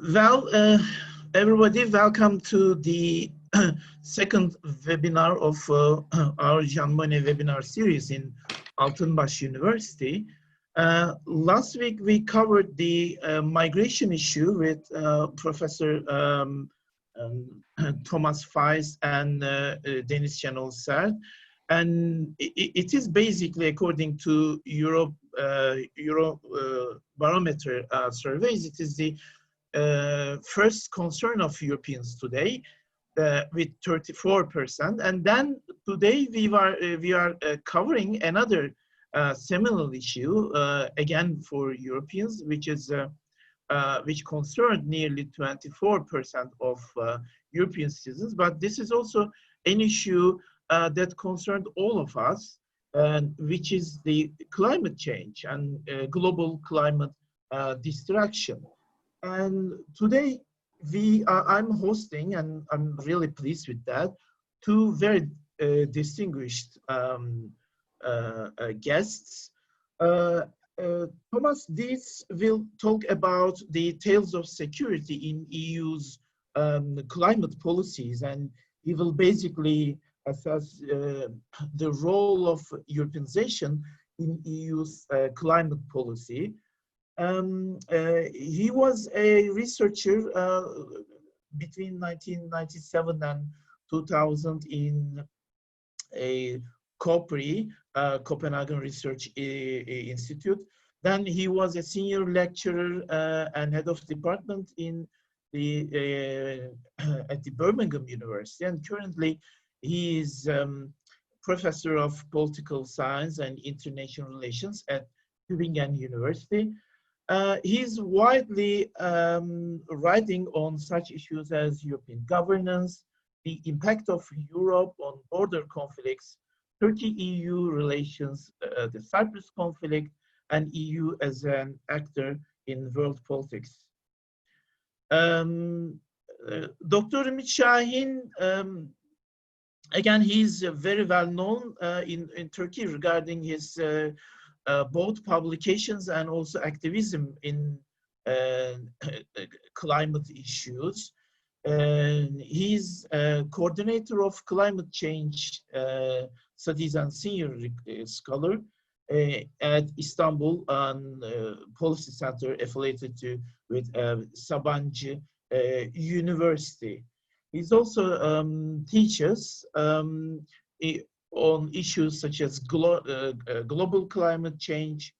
Well, everybody, welcome to the second webinar of our Jean Monnet webinar series in Altınbaş University. Last week we covered the migration issue with Professor Thomas Faiz and Deniz Şenol Sert. And it is basically, according to Eurobarometer surveys, it is the first concern of Europeans today, with 34%, and then today we are covering another seminal issue again for Europeans, which is which concerned nearly 24% of European citizens. But this is also an issue that concerned all of us, which is the climate change and global climate destruction. And today I'm hosting, and I'm really pleased with that, two very distinguished guests. Thomas Diez will talk about the tales of security in EU's climate policies, and he will basically assess the role of Europeanization in EU's climate policy. He was a researcher between 1997 and 2000 in a COPRI, Copenhagen Research Institute. Then he was a senior lecturer and head of department in the at the Birmingham University, and currently he is professor of political science and international relations at Tübingen University. He's widely writing on such issues as European governance, the impact of Europe on border conflicts, Turkey-EU relations, the Cyprus conflict, and EU as an actor in world politics. Dr. Ümit Şahin, again, he's very well known in Turkey regarding his both publications and also activism in climate issues. He's coordinator of climate change studies and senior scholar at Istanbul Policy Center affiliated with Sabancı University. He's also teaches on issues such as global climate change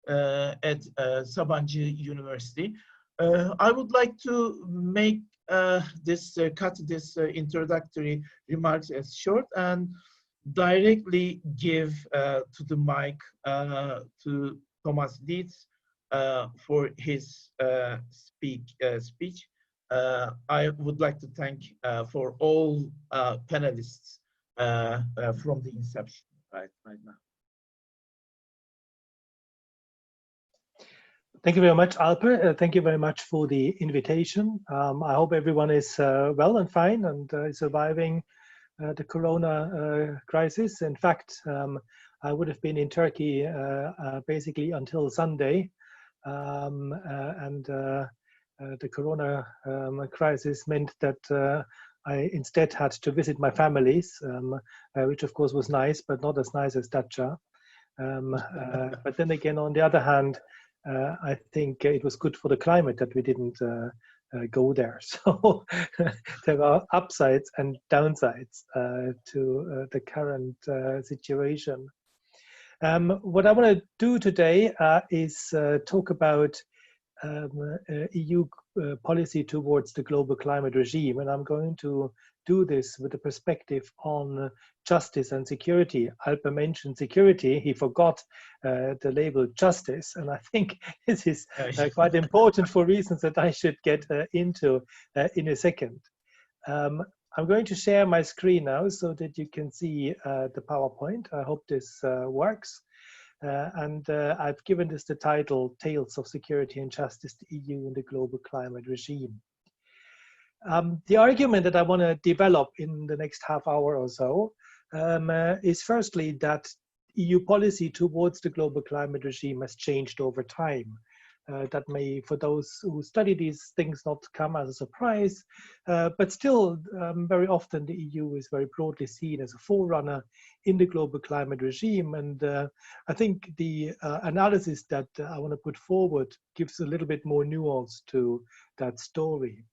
at Sabancı University. I would like to make cut this introductory remarks as short and directly give to the mic to Thomas Diez for his speech. I would like to thank for all panelists from the inception right now. Thank you very much, Alper. Thank you very much for the invitation. I hope everyone is well and fine and is surviving the corona crisis. In fact, I would have been in Turkey basically until Sunday, and the corona crisis meant that I instead had to visit my families, which of course was nice, but not as nice as Dacia. But then again, on the other hand, I think it was good for the climate that we didn't go there. So there are upsides and downsides to the current situation. What I want to do today is talk about EU policy towards the global climate regime, and I'm going to do this with a perspective on justice and security. Alper mentioned security, he forgot the label justice, and I think this is quite important for reasons that I should get into in a second. I'm going to share my screen now so that you can see the PowerPoint. I hope this works. And I've given this the title, Tales of Security and Justice, the EU and the Global Climate Regime. The argument that I want to develop in the next half hour or so is firstly that EU policy towards the global climate regime has changed over time. that may, for those who study these things, not come as a surprise, but still very often the EU is very broadly seen as a forerunner in the global climate regime. And I think the analysis that I want to put forward gives a little bit more nuance to that story.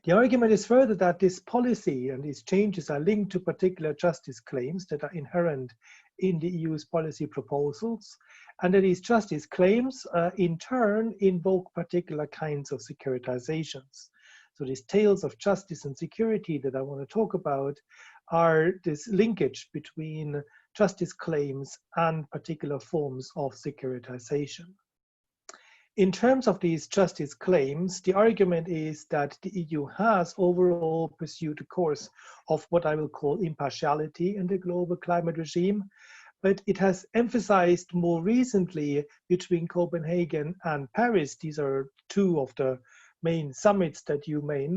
The argument is further that this policy and these changes are linked to particular justice claims that are inherent in the EU's policy proposals, and that these justice claims in turn invoke particular kinds of securitizations. So these tales of justice and security that I want to talk about are this linkage between justice claims and particular forms of securitization. In terms of these justice claims, the argument is that the EU has overall pursued a course of what I will call impartiality in the global climate regime, but it has emphasized more recently between Copenhagen and Paris. These are two of the main summits that you may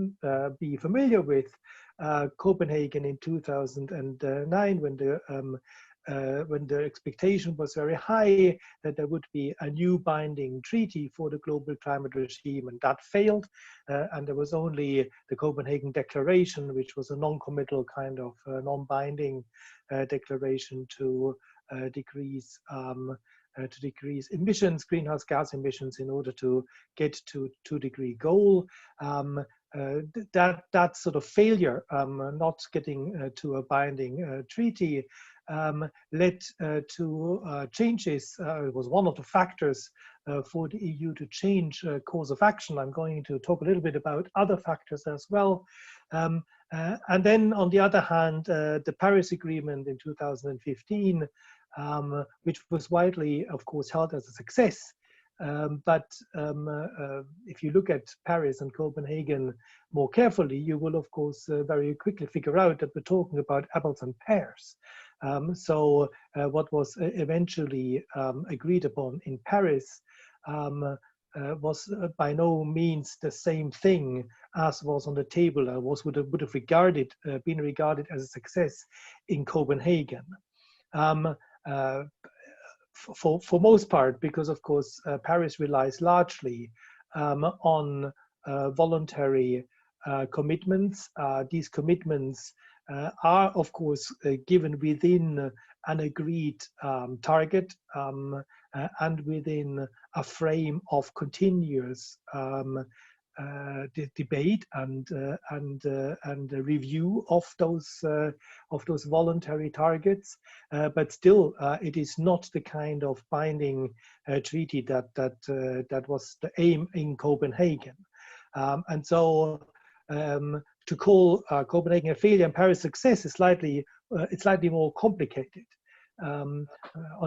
be familiar with. Copenhagen in 2009, when the expectation was very high that there would be a new binding treaty for the global climate regime, and that failed. And there was only the Copenhagen Declaration, which was a non-committal kind of non-binding declaration to decrease emissions, greenhouse gas emissions, in order to get to 2-degree goal. That sort of failure, not getting to a binding treaty, led to changes. It was one of the factors for the EU to change course of action. I'm going to talk a little bit about other factors as well. And then on the other hand, the Paris Agreement in 2015, which was widely, of course, held as a success. But if you look at Paris and Copenhagen more carefully, you will, of course, very quickly figure out that we're talking about apples and pears. So what was eventually agreed upon in Paris was by no means the same thing as was on the table, would have been regarded as a success in Copenhagen. For most part, because of course Paris relies largely on voluntary commitments. These commitments are of course given within an agreed target and within a frame of continuous debate and review of those voluntary targets, but still it is not the kind of binding treaty that was the aim in Copenhagen, and so to call Copenhagen a failure and Paris success is slightly more complicated. On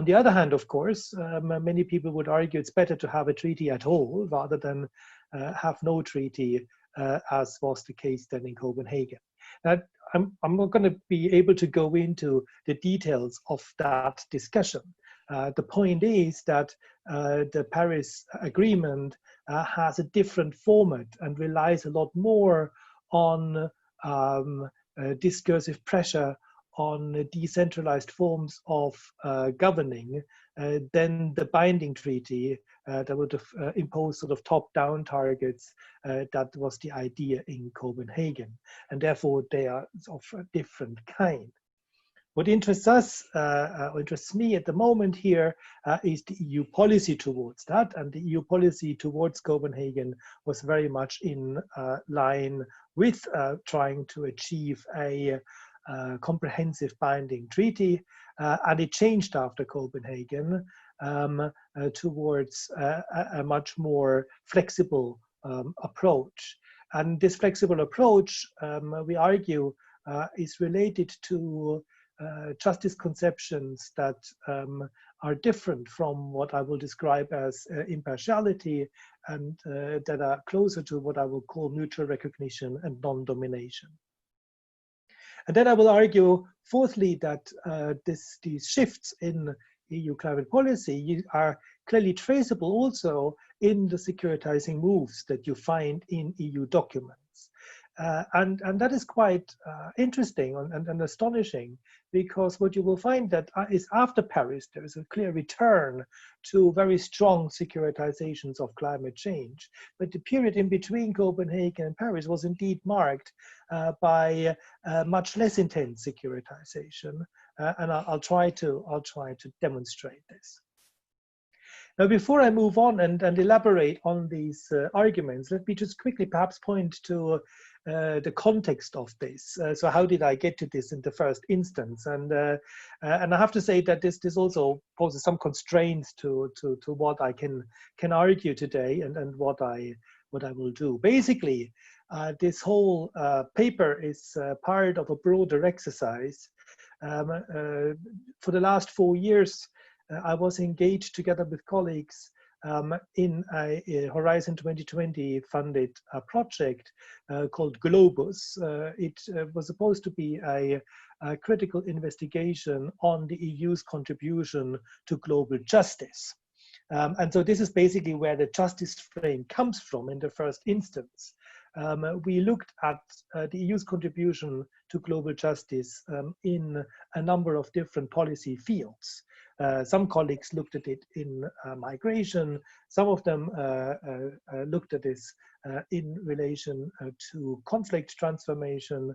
the other hand, of course, many people would argue it's better to have a treaty at all rather than have no treaty, as was the case then in Copenhagen. Now, I'm not going to be able to go into the details of that discussion. The point is that the Paris Agreement has a different format and relies a lot more on discursive pressure, on decentralized forms of governing than the binding treaty that would have imposed sort of top-down targets. That was the idea in Copenhagen, and therefore they are of a different kind. What interests us, or interests me at the moment here, is the EU policy towards that, and the EU policy towards Copenhagen was very much in line with trying to achieve a comprehensive binding treaty, and it changed after Copenhagen towards a much more flexible approach. And this flexible approach, we argue, is related to justice conceptions that are different from what I will describe as impartiality, and that are closer to what I will call mutual recognition and non-domination. And then I will argue, fourthly, that these shifts in EU climate policy are clearly traceable also in the securitizing moves that you find in EU documents. And that is quite interesting and astonishing, because what you will find that is after Paris, there is a clear return to very strong securitizations of climate change. But the period in between Copenhagen and Paris was indeed marked by much less intense securitization. And I'll try to demonstrate this. Now, before I move on and elaborate on these arguments, let me just quickly perhaps point to the context of this. So how did I get to this in the first instance? And I have to say that this also poses some constraints to what I can argue today and what I will do. Basically, this whole paper is part of a broader exercise. For the last 4 years, I was engaged together with colleagues in a Horizon 2020 funded project called Globus. It was supposed to be a critical investigation on the EU's contribution to global justice. And so this is basically where the justice frame comes from in the first instance. We looked at the EU's contribution to global justice in a number of different policy fields. Some colleagues looked at it in migration. Some of them looked at this in relation to conflict transformation.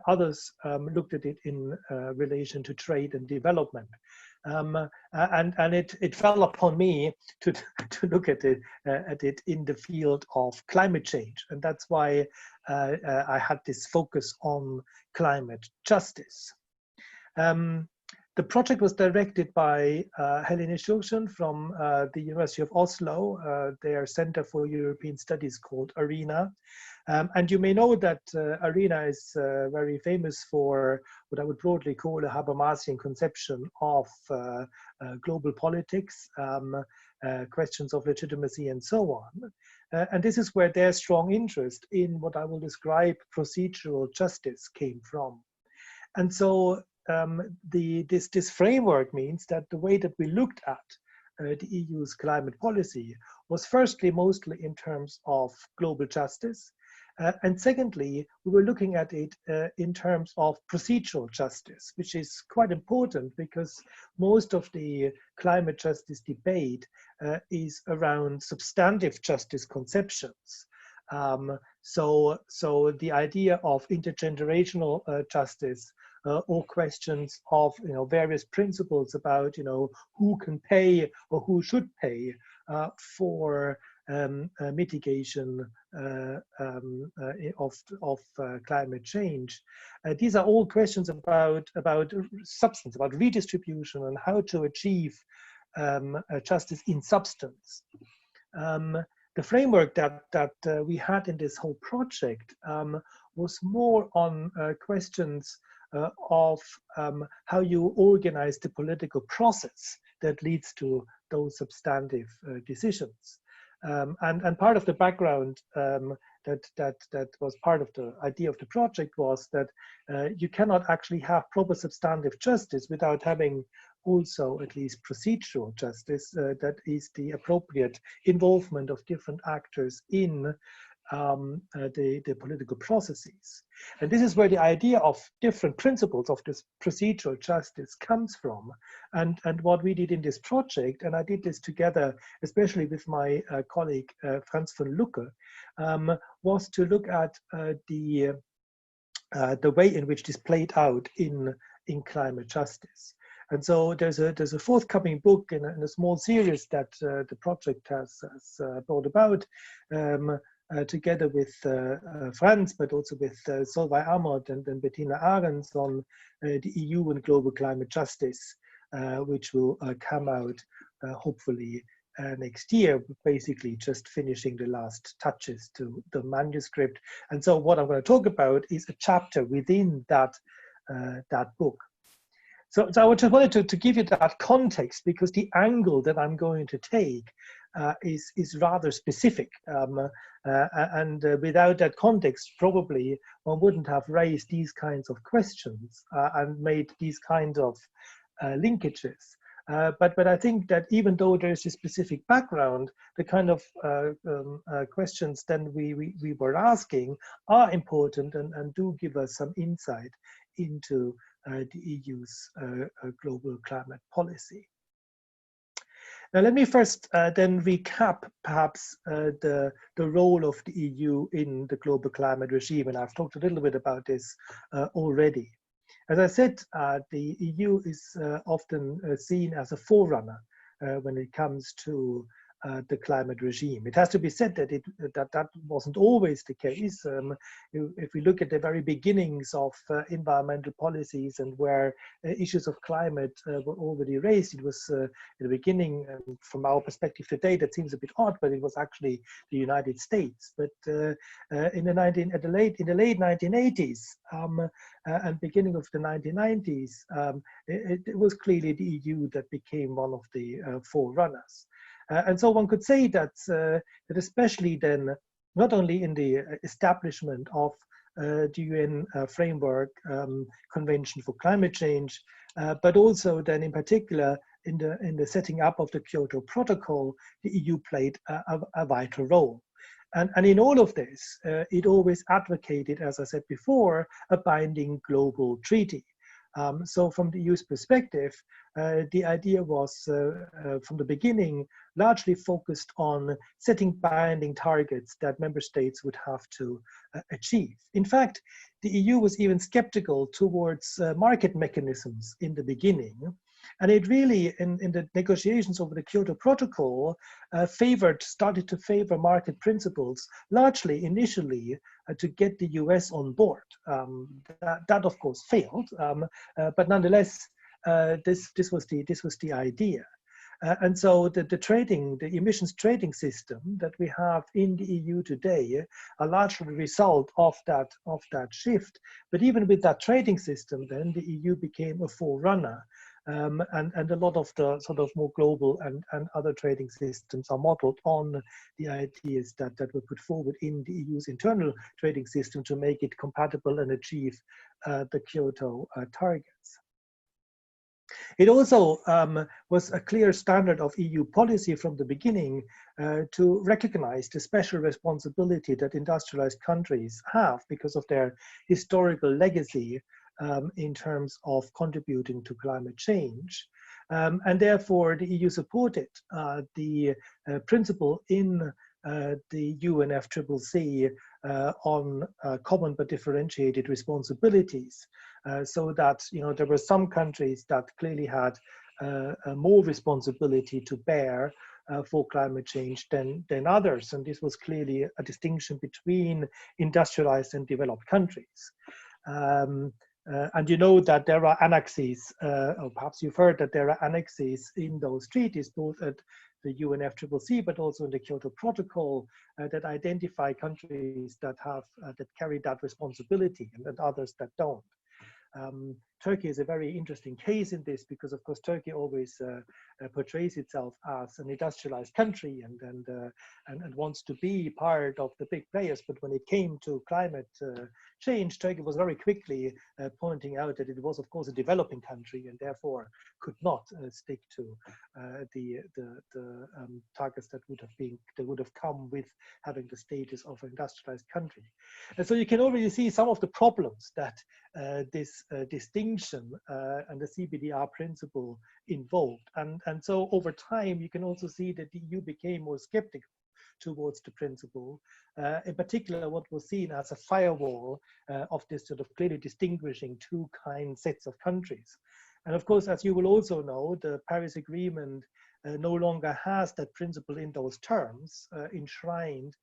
Others looked at it in relation to trade and development. And it fell upon me to look at it in the field of climate change. And that's why I had this focus on climate justice. The project was directed by Helene Schurchen from the University of Oslo, their Center for European Studies called ARENA. And you may know that ARENA is very famous for what I would broadly call a Habermasian conception of global politics, questions of legitimacy, and so on. And this is where their strong interest in what I will describe procedural justice came from. And so this framework means that the way that we looked at the EU's climate policy was firstly mostly in terms of global justice, and secondly we were looking at it in terms of procedural justice, which is quite important because most of the climate justice debate is around substantive justice conceptions. So the idea of intergenerational justice or questions of various principles about who can pay or who should pay for mitigation of climate change. These are all questions about substance, about redistribution, and how to achieve justice in substance. The framework that we had in this whole project was more on questions of how you organize the political process that leads to those substantive decisions. And part of the background that was part of the idea of the project was that you cannot actually have proper substantive justice without having also at least procedural justice, that is the appropriate involvement of different actors in the political processes. And this is where the idea of different principles of this procedural justice comes from. And what we did in this project, and I did this together, especially with my colleague Franz von Lucke, was to look at the way in which this played out in climate justice. And so there's a forthcoming book in a small series that the project has brought about, together with Franz, but also with Solveig Amott and Bettina Ahrens on the EU and global climate justice, which will come out hopefully next year, basically just finishing the last touches to the manuscript. And so what I'm going to talk about is a chapter within that book. So I just wanted to give you that context, because the angle that I'm going to take is rather specific. And without that context, probably one wouldn't have raised these kinds of questions and made these kinds of linkages But I think that even though there is a specific background, the kind of questions then we were asking are important and do give us some insight into the EU's global climate policy. Now, let me first then recap perhaps the role of the EU in the global climate regime, and I've talked a little bit about this already. As I said, the EU is often seen as a forerunner when it comes to the climate regime. It has to be said that that wasn't always the case. If we look at the very beginnings of environmental policies and where issues of climate were already raised, it was in the beginning, from our perspective today, that seems a bit odd, but it was actually the United States. But in the late 1980s and beginning of the 1990s, it was clearly the EU that became one of the forerunners. And so one could say that, that especially then, not only in the establishment of the UN Framework Convention for Climate Change, but also then in particular in the setting up of the Kyoto Protocol, the EU played a vital role. And in all of this, it always advocated, as I said before, a binding global treaty. So from the EU's perspective, the idea was from the beginning largely focused on setting binding targets that member states would have to achieve. In fact, the EU was even skeptical towards market mechanisms in the beginning. And it really, in the negotiations over the Kyoto Protocol, started to favor market principles, largely initially to get the US on board. That of course failed, but nonetheless, this was the idea. And so the emissions trading system that we have in the EU today are largely a result of that shift. But even with that trading system, then the EU became a forerunner. And a lot of the sort of more global and other trading systems are modeled on the ideas that were put forward in the EU's internal trading system to make it compatible and achieve the Kyoto targets. It also was a clear standard of EU policy from the beginning to recognize the special responsibility that industrialized countries have because of their historical legacy in terms of contributing to climate change. And therefore, the EU supported the principle in the UNFCCC on common but differentiated responsibilities, so that there were some countries that clearly had more responsibility to bear for climate change than others, and this was clearly a distinction between industrialized and developed countries. And you know that there are annexes, or perhaps you've heard that there are annexes in those treaties, both at the UNFCCC, but also in the Kyoto Protocol, that identify countries that have that carry that responsibility and others that don't. Turkey is a very interesting case in this because, of course, Turkey always portrays itself as an industrialized country and wants to be part of the big players. But when it came to climate change, Turkey was very quickly pointing out that it was, of course, a developing country and therefore could not stick to the targets that would have come with having the status of an industrialized country. And so you can already see some of the problems that this distinction and the CBDR principle involved. And so over time, you can also see that the EU became more skeptical towards the principle, in particular what was seen as a firewall of this sort of clearly distinguishing two sets of countries. And of course, as you will also know, the Paris Agreement no longer has that principle in those terms enshrined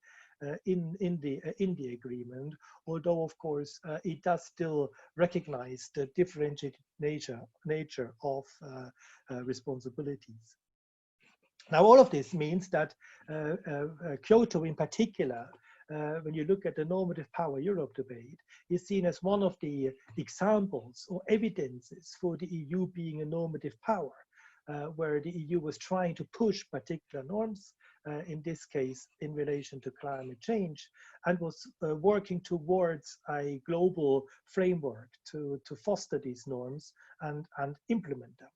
in the agreement, although of course it does still recognize the differentiated nature of responsibilities. Now, all of this means that Kyoto in particular, when you look at the normative power Europe debate, is seen as one of the examples or evidences for the EU being a normative power, where the EU was trying to push particular norms, in this case in relation to climate change, and was working towards a global framework to foster these norms and implement them.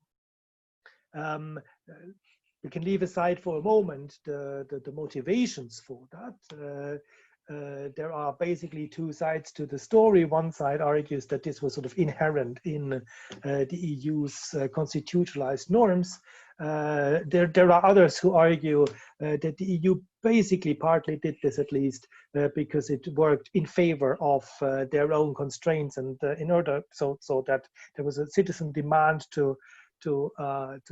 we can leave aside for a moment the motivations for that. There are basically two sides to the story. One side argues that this was sort of inherent in the EU's constitutionalized norms. There are others who argue that the EU basically partly did this, at least because it worked in favor of their own constraints, and in order so that there was a citizen demand to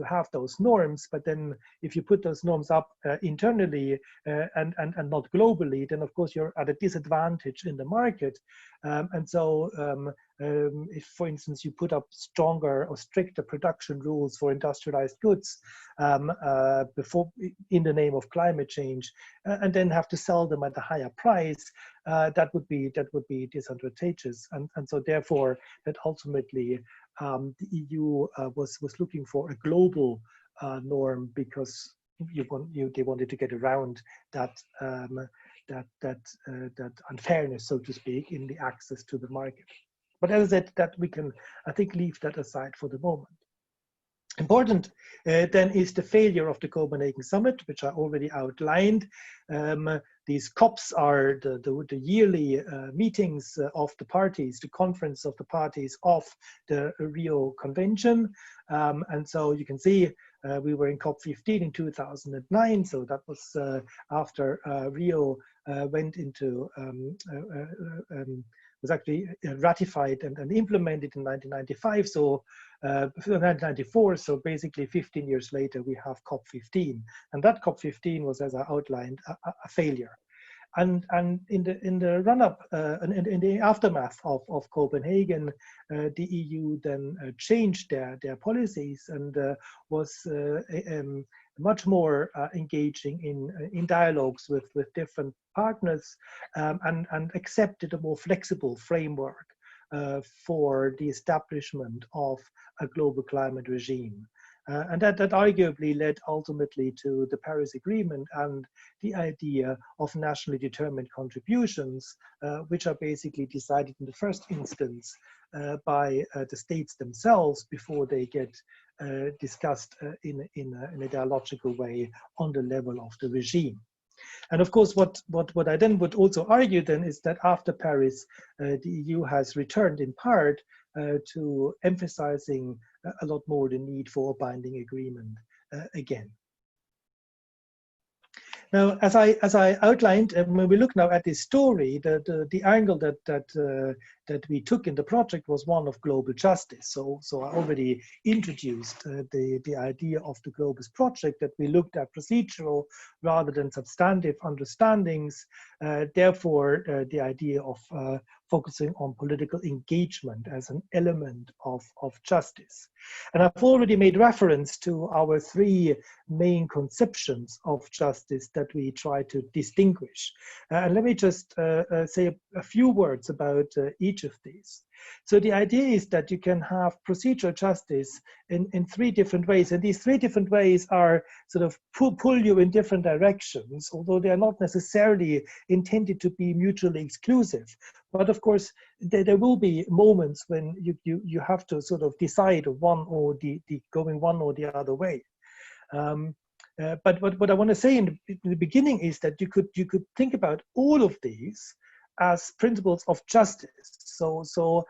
have those norms. But then if you put those norms up internally and not globally, then of course you're at a disadvantage in the market. And so if, for instance, you put up stronger or stricter production rules for industrialized goods before in the name of climate change, and then have to sell them at a higher price, that would be disadvantageous. And so therefore, that ultimately the EU was looking for a global norm, because they wanted to get around that unfairness, so to speak, in the access to the market. But as I said, that we can, I think, leave that aside for the moment. Important then is the failure of the Copenhagen summit, which I already outlined. These COPs are the yearly meetings of the parties, the conference of the parties of the Rio Convention. And so you can see we were in COP 15 in 2009. So that was after Rio went into was actually ratified and implemented in 1995. So 1994. So basically 15 years later, we have COP 15, and that COP 15 was, as I outlined, a failure. And in the run-up, in the aftermath of Copenhagen, the EU then changed their policies and was much more engaging in dialogues with different partners, and accepted a more flexible framework for the establishment of a global climate regime. And that arguably led ultimately to the Paris Agreement and the idea of nationally determined contributions, which are basically decided in the first instance by the states themselves before they get discussed in a dialogical way on the level of the regime. And of course, what I then would also argue then is that after Paris, the EU has returned in part to emphasizing a lot more the need for a binding agreement again. Now, as I outlined, when we look now at this story, the angle that we took in the project was one of global justice. So I already introduced the idea of the Globus project, that we looked at procedural rather than substantive understandings. Therefore, the idea of focusing on political engagement as an element of justice. And I've already made reference to our three main conceptions of justice that we try to distinguish. And let me just say a few words about each of these. So the idea is that you can have procedural justice in three different ways, and these three different ways are sort of pull you in different directions, although they are not necessarily intended to be mutually exclusive. But of course, there will be moments when you have to sort of decide one or going one or the other way. But what I want to say in the beginning is that you could think about all of these as principles of justice. So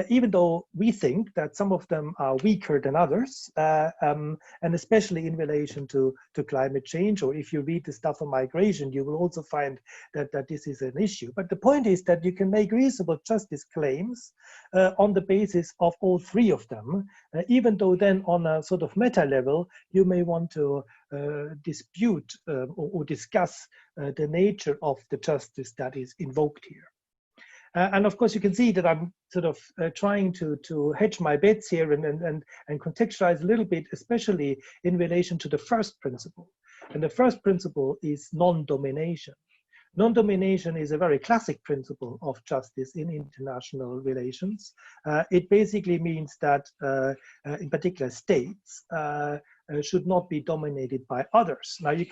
even though we think that some of them are weaker than others, and especially in relation to climate change, or if you read the stuff on migration, you will also find that this is an issue. But the point is that you can make reasonable justice claims on the basis of all three of them, even though then on a sort of meta level, you may want to dispute or discuss the nature of the justice that is invoked here. And of course, you can see that I'm sort of trying to hedge my bets here and contextualize a little bit, especially in relation to the first principle. And the first principle is non-domination. Non-domination is a very classic principle of justice in international relations. It basically means that, in particular, states should not be dominated by others. Now, you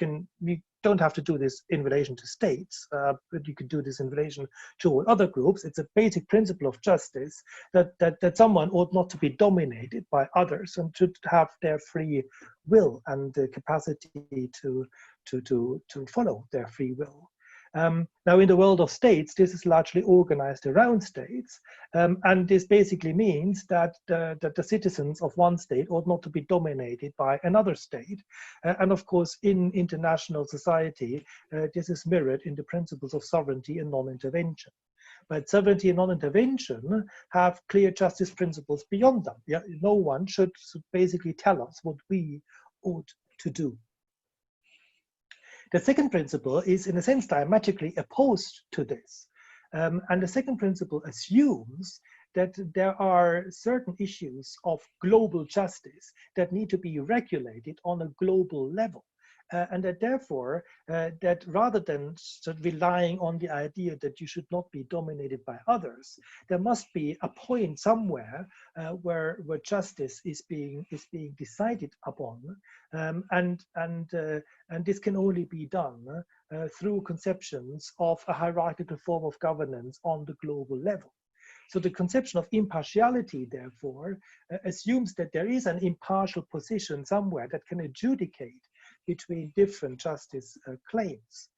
don't have to do this in relation to states, but you could do this in relation to all other groups. It's a basic principle of justice that someone ought not to be dominated by others and should have their free will and the capacity to follow their free will. Now, in the world of states, this is largely organized around states, and this basically means that the citizens of one state ought not to be dominated by another state. And of course, in international society, this is mirrored in the principles of sovereignty and non-intervention. But sovereignty and non-intervention have clear justice principles beyond them. Yeah? No one should basically tell us what we ought to do. The second principle is, in a sense, diametrically opposed to this. And the second principle assumes that there are certain issues of global justice that need to be regulated on a global level. And that therefore, that rather than relying on the idea that you should not be dominated by others, there must be a point somewhere where justice is being decided upon, and this can only be done through conceptions of a hierarchical form of governance on the global level. So the conception of impartiality, therefore, assumes that there is an impartial position somewhere that can adjudicate between different justice claims.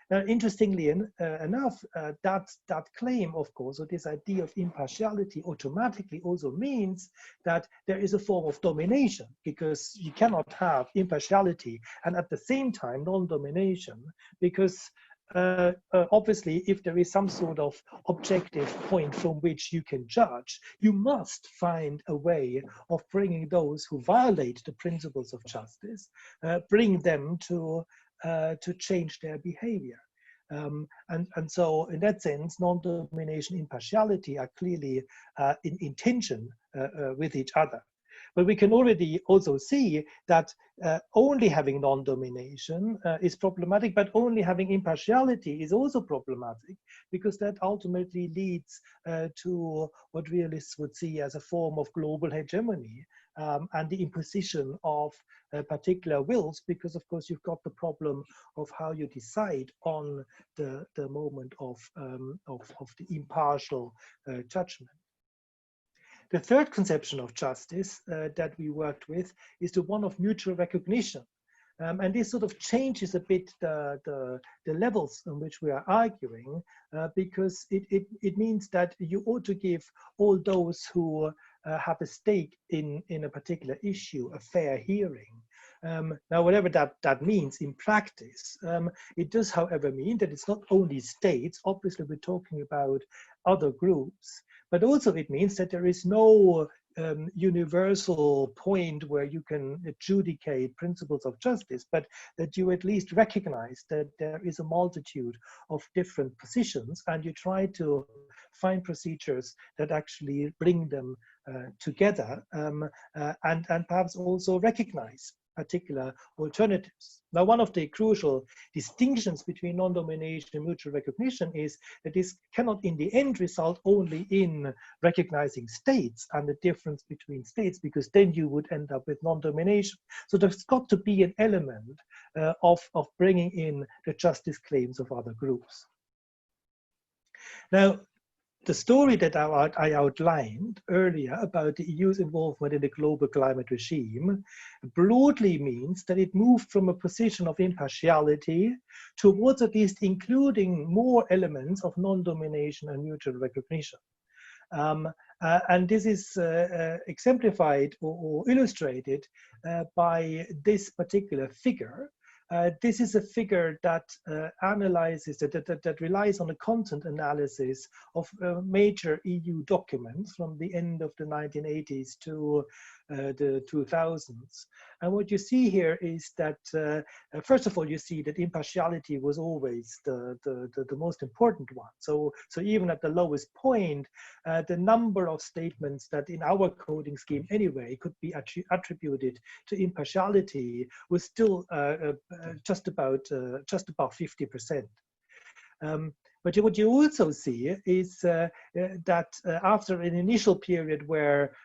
Now, interestingly enough, that claim, of course, or this idea of impartiality automatically also means that there is a form of domination, because you cannot have impartiality and at the same time non-domination, because obviously, if there is some sort of objective point from which you can judge, you must find a way of bringing those who violate the principles of justice, bring them to change their behavior. And so, in that sense, non-domination, impartiality are clearly in tension with each other. But we can already also see that only having non-domination is problematic, but only having impartiality is also problematic, because that ultimately leads to what realists would see as a form of global hegemony and the imposition of particular wills, because of course you've got the problem of how you decide on the moment of the impartial judgment. The third conception of justice that we worked with is the one of mutual recognition. And this sort of changes a bit the levels on which we are arguing, because it means that you ought to give all those who have a stake in a particular issue a fair hearing. Now, whatever that means in practice, it does, however, mean that it's not only states. Obviously, we're talking about other groups, but also it means that there is no universal point where you can adjudicate principles of justice, but that you at least recognize that there is a multitude of different positions, and you try to find procedures that actually bring them together, and perhaps also recognize particular alternatives. Now, one of the crucial distinctions between non-domination and mutual recognition is that this cannot in the end result only in recognizing states and the difference between states, because then you would end up with non-domination. So there's got to be an element of bringing in the justice claims of other groups. Now, the story that I outlined earlier about the EU's involvement in the global climate regime broadly means that it moved from a position of impartiality towards at least including more elements of non-domination and mutual recognition. And this is exemplified or illustrated by this particular figure. This is a figure that analyzes, that relies on the content analysis of major EU documents from the end of the 1980s to the 2000s. And what you see here is that, first of all, you see that impartiality was always the most important one. So even at the lowest point, the number of statements that in our coding scheme anyway could be attributed to impartiality was still just about 50%. But what you also see is that after an initial period where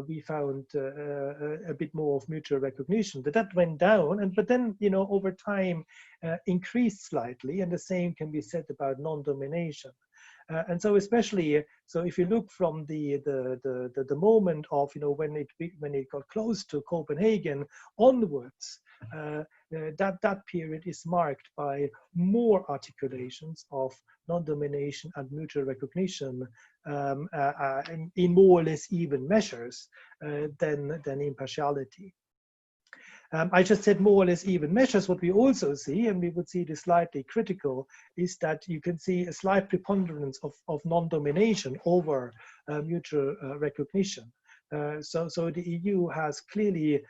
we found a bit more of mutual recognition. That went down, but then, you know, over time increased slightly, and the same can be said about non-domination. And so especially, so if you look from the moment of, you know, when it got close to Copenhagen onwards, that period is marked by more articulations of non-domination and mutual recognition in more or less even measures than impartiality. I just said more or less even measures. What we also see, and we would see this slightly critical, is that you can see a slight preponderance of non-domination over mutual recognition. So the EU has clearly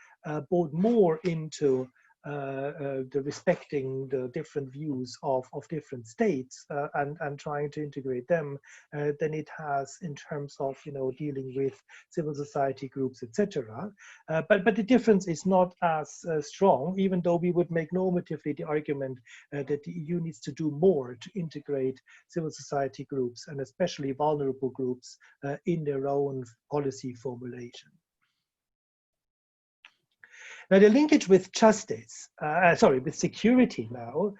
bought more into the respecting the different views of different states and trying to integrate them than it has in terms of, you know, dealing with civil society groups, etc. But the difference is not as strong, even though we would make normatively the argument that the EU needs to do more to integrate civil society groups and especially vulnerable groups in their own policy formulation. Now, the linkage with justice, with security now,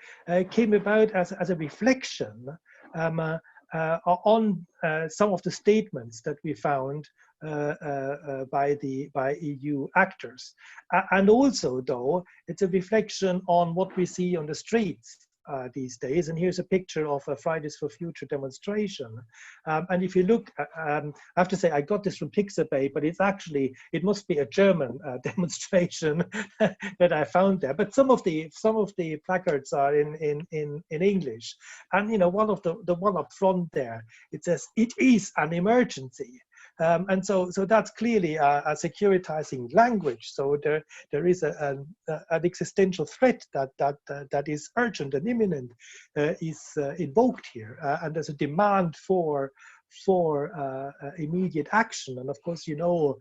came about as a reflection on some of the statements that we found by EU actors. And also, though, it's a reflection on what we see on the streets these days. And here's a picture of a Fridays for Future demonstration. And if you look, I have to say, I got this from Pixabay, but it's actually, it must be a German demonstration that I found there. But some of the placards are in English. And, you know, one of the one up front there, it says, "It is an emergency." And so that's clearly a securitizing language. So there is an existential threat that is urgent and imminent is invoked here, and there's a demand for immediate action. And of course, you know,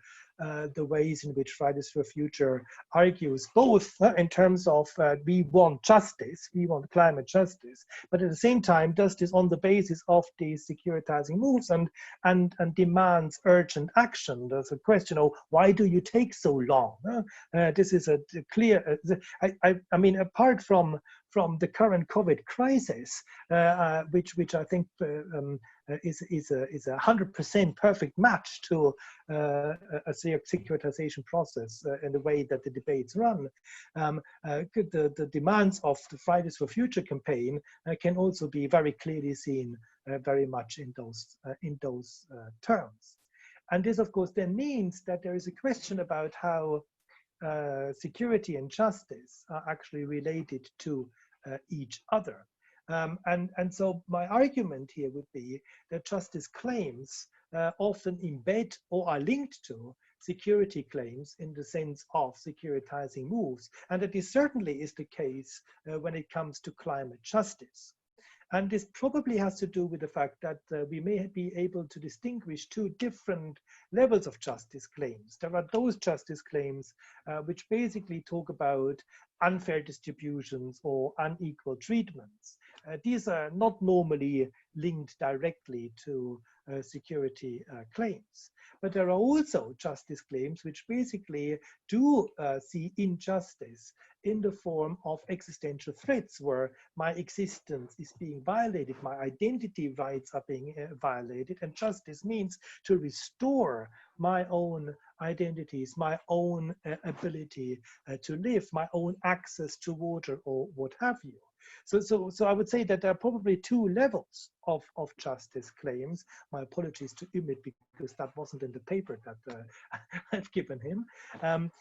the ways in which Fridays for Future argues both in terms of we want justice, we want climate justice, but at the same time does this on the basis of these securitizing moves and demands urgent action. There's a question of why do you take so long? This is a clear, I mean, apart from the current COVID crisis, which I think is a 100% perfect match to a securitization process in the way that the debates run. The demands of the Fridays for Future campaign can also be very clearly seen very much in those terms. And this, of course, then means that there is a question about how security and justice are actually related to each other. And so my argument here would be that justice claims often embed or are linked to security claims in the sense of securitizing moves. And that this certainly is the case when it comes to climate justice. And this probably has to do with the fact that we may be able to distinguish two different levels of justice claims. There are those justice claims which basically talk about unfair distributions or unequal treatments. These are not normally linked directly to security claims. But there are also justice claims which basically do see injustice in the form of existential threats where my existence is being violated, my identity rights are being violated, and justice means to restore my own identities, my own ability to live, my own access to water or what have you. So I would say that there are probably two levels of justice claims. My apologies to Ümit because that wasn't in the paper that I've given him. And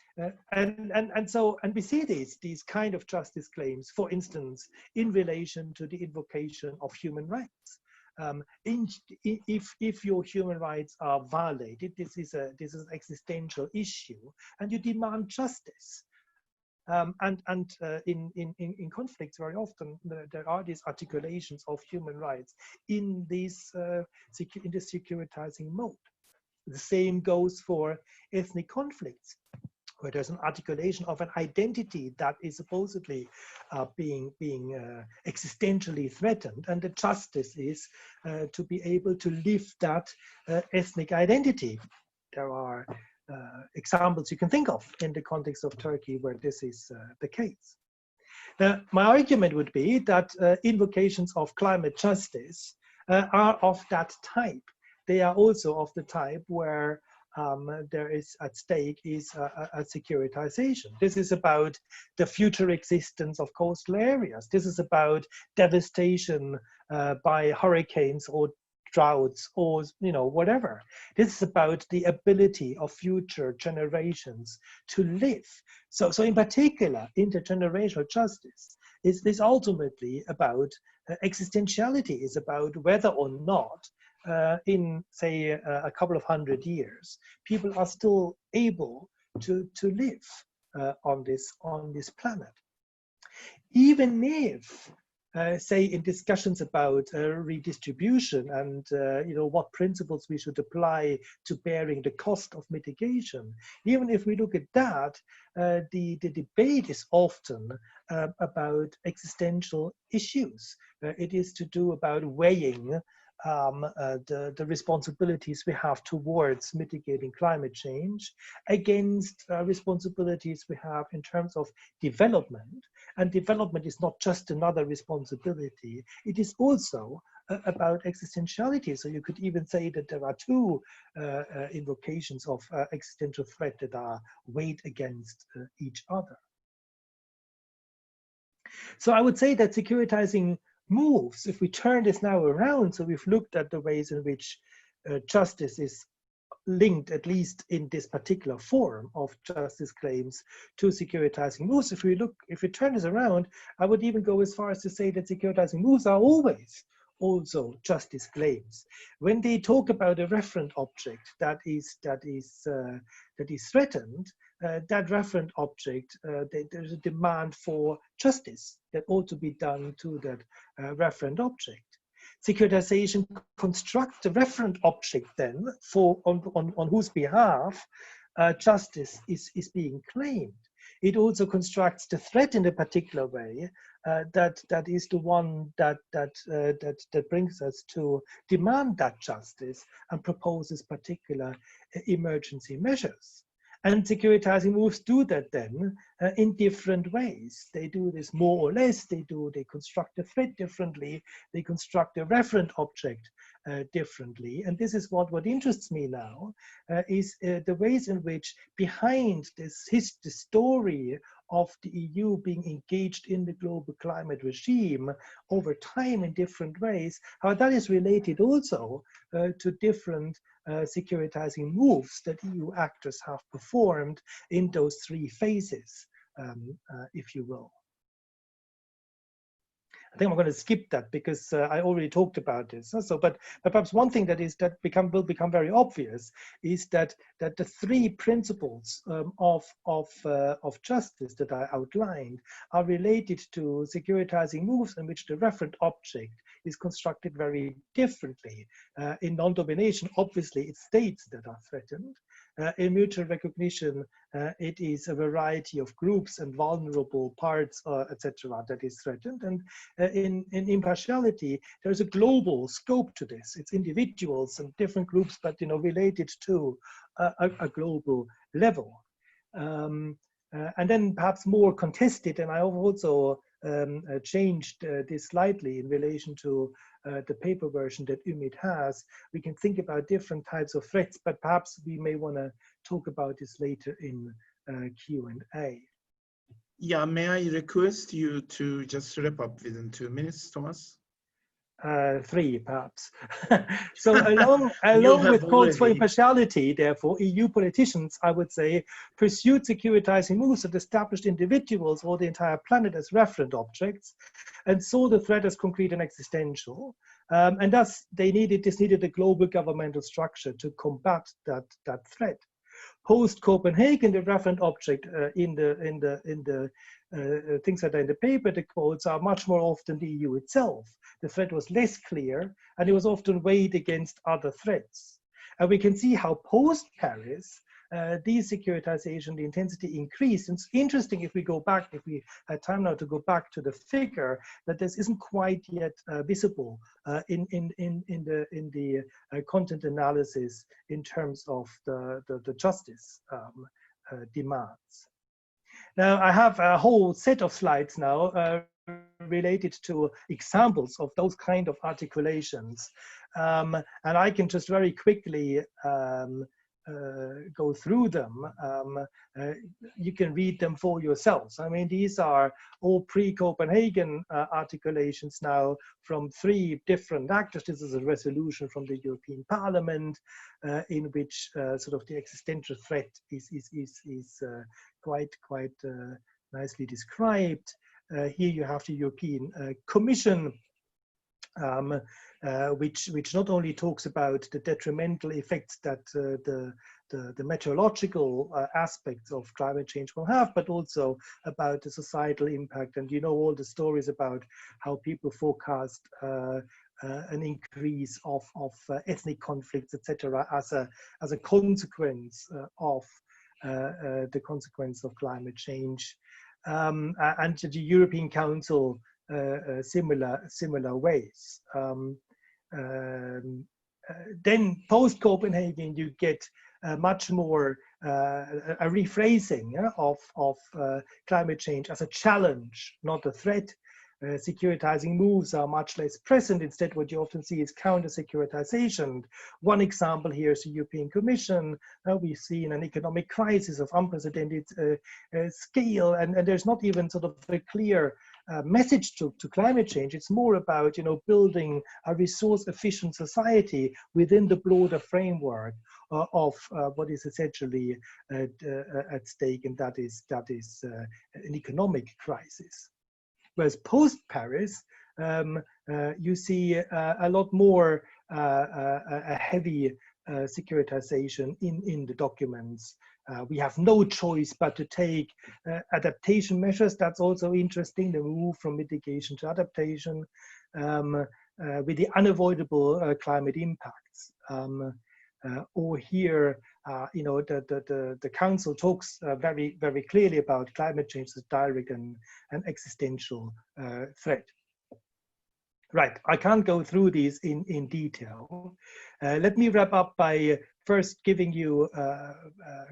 we see these kind of justice claims, for instance, in relation to the invocation of human rights. If your human rights are violated, this is an existential issue, and you demand justice. In conflicts, very often there are these articulations of human rights in this securitizing mode. The same goes for ethnic conflicts, where there's an articulation of an identity that is supposedly being existentially threatened, and the justice is to be able to live that ethnic identity. There are examples you can think of in the context of Turkey where this is the case. Now, my argument would be that invocations of climate justice are of that type. They are also of the type where there is at stake is a securitization. This is about the future existence of coastal areas. This is about devastation by hurricanes or droughts or whatever. This is about the ability of future generations to live. So in particular, intergenerational justice is ultimately about existentiality, is about whether or not in, say, a couple of 100 years, people are still able to live on this planet. Even if, say, in discussions about redistribution and what principles we should apply to bearing the cost of mitigation, even if we look at that, the debate is often about existential issues. It is to do about weighing the responsibilities we have towards mitigating climate change against responsibilities we have in terms of development. And development is not just another responsibility, it is also about existentiality. So you could even say that there are two invocations of existential threat that are weighed against each other. So I would say that securitizing moves, if we turn this now around, so we've looked at the ways in which justice is linked, at least in this particular form of justice claims, to securitizing moves. If we turn this around, I would even go as far as to say that securitizing moves are always also justice claims. When they talk about a referent object that is threatened, that referent object, there's a demand for justice that ought to be done to that referent object. Securitization constructs the referent object then on whose behalf justice is being claimed. It also constructs the threat in a particular way that is the one that brings us to demand that justice and proposes particular emergency measures. And securitizing moves do that then in different ways. They do this more or less. They construct a threat differently. They construct a referent object differently. And this is what interests me now, is the ways in which behind the story of the EU being engaged in the global climate regime over time in different ways, how that is related also to different securitizing moves that EU actors have performed in those three phases, if you will. I think I'm going to skip that because I already talked about this. So, but perhaps one thing that will become very obvious is that the three principles of justice that I outlined are related to securitizing moves in which the referent object is constructed very differently. In non-domination, obviously, it's states that are threatened. In mutual recognition, it is a variety of groups and vulnerable parts, etc., that is threatened. And in impartiality, there's a global scope to this. It's individuals and different groups, but related to a global level. And then perhaps more contested, and I also changed this slightly in relation to the paper version that Ümit has. We can think about different types of threats, but perhaps we may want to talk about this later in Q&A. Yeah, may I request you to just wrap up within 2 minutes, Thomas? 3, perhaps. So along with calls for impartiality, therefore, EU politicians, I would say, pursued securitizing moves that established individuals or the entire planet as referent objects and saw the threat as concrete and existential. And thus, this needed a global governmental structure to combat that threat. Post-Copenhagen, the referent object in the things that are in the paper, the quotes, are much more often the EU itself. The threat was less clear, and it was often weighed against other threats. And we can see how post-Paris, desecuritization, the intensity increased. And it's interesting if we go back, if we had time now to go back to the figure, that this isn't quite yet visible in the content analysis in terms of the justice demands. Now, I have a whole set of slides now related to examples of those kind of articulations. And I can just very quickly go through them. You can read them for yourselves. I mean, these are all pre-Copenhagen articulations now from 3 different actors. This is a resolution from the European Parliament in which sort of the existential threat is quite nicely described. Here you have the European Commission, which not only talks about the detrimental effects that the meteorological aspects of climate change will have, but also about the societal impact. And you know all the stories about how people forecast an increase of ethnic conflicts, etc., as a consequence of the consequence of climate change. And the European Council similar ways. Then post Copenhagen, you get much more a rephrasing of climate change as a challenge, not a threat. Securitizing moves are much less present. Instead, what you often see is counter-securitization. One example here is the European Commission. We've seen an economic crisis of unprecedented scale, and there's not even sort of a clear message to climate change. It's more about, you know, building a resource-efficient society within the broader framework of what is essentially at stake, and that is an economic crisis. Whereas post-Paris, you see a lot more a heavy securitization in the documents. We have no choice but to take adaptation measures. That's also interesting, the move from mitigation to adaptation with the unavoidable climate impacts. Or here, you know, the Council talks very clearly about climate change as a direct and existential threat. Right, I can't go through these in detail. Let me wrap up by first giving you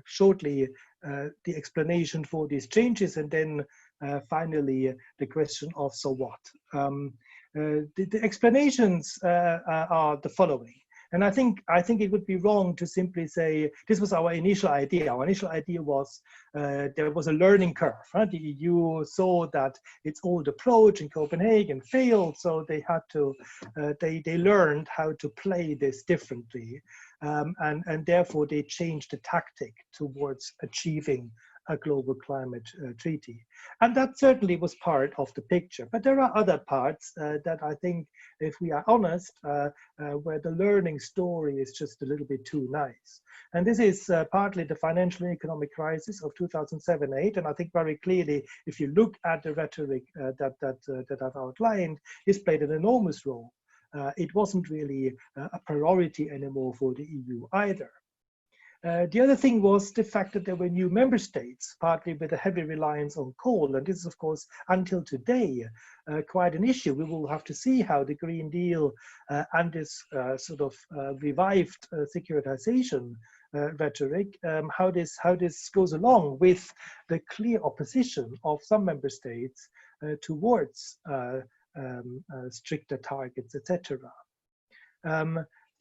shortly the explanation for these changes, and then finally the question of so what. The explanations are the following. And I think it would be wrong to simply say this was our initial idea. Our initial idea was there was a learning curve. Right? The EU saw that its old approach in Copenhagen failed, so they had to they learned how to play this differently, and therefore they changed the tactic towards achieving a global climate treaty. And that certainly was part of the picture. But there are other parts that I think, if we are honest, where the learning story is just a little bit too nice. And this is partly the financial and economic crisis of 2007-8. And I think very clearly, if you look at the rhetoric that I've outlined, this played an enormous role. It wasn't really a priority anymore for the EU either. The other thing was the fact that there were new member states, partly with a heavy reliance on coal. And this is, of course, until today, quite an issue. We will have to see how the Green Deal and this sort of revived securitization rhetoric, how this goes along with the clear opposition of some member states towards stricter targets, etc.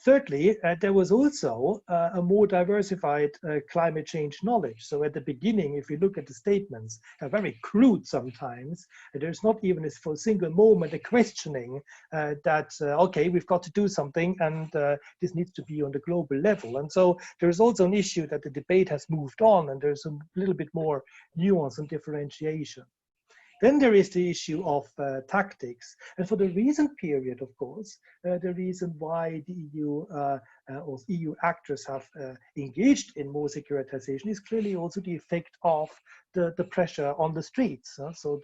Thirdly, there was also a more diversified climate change knowledge. So at the beginning, if you look at the statements, they're very crude sometimes. There's not even for a single moment a questioning that, okay, we've got to do something, and this needs to be on the global level. And so there's also an issue that the debate has moved on, and there's a little bit more nuance and differentiation. Then there is the issue of tactics. And for the recent period, of course, the reason why the EU or EU actors have engaged in more securitization is clearly also the effect of the pressure on the streets. So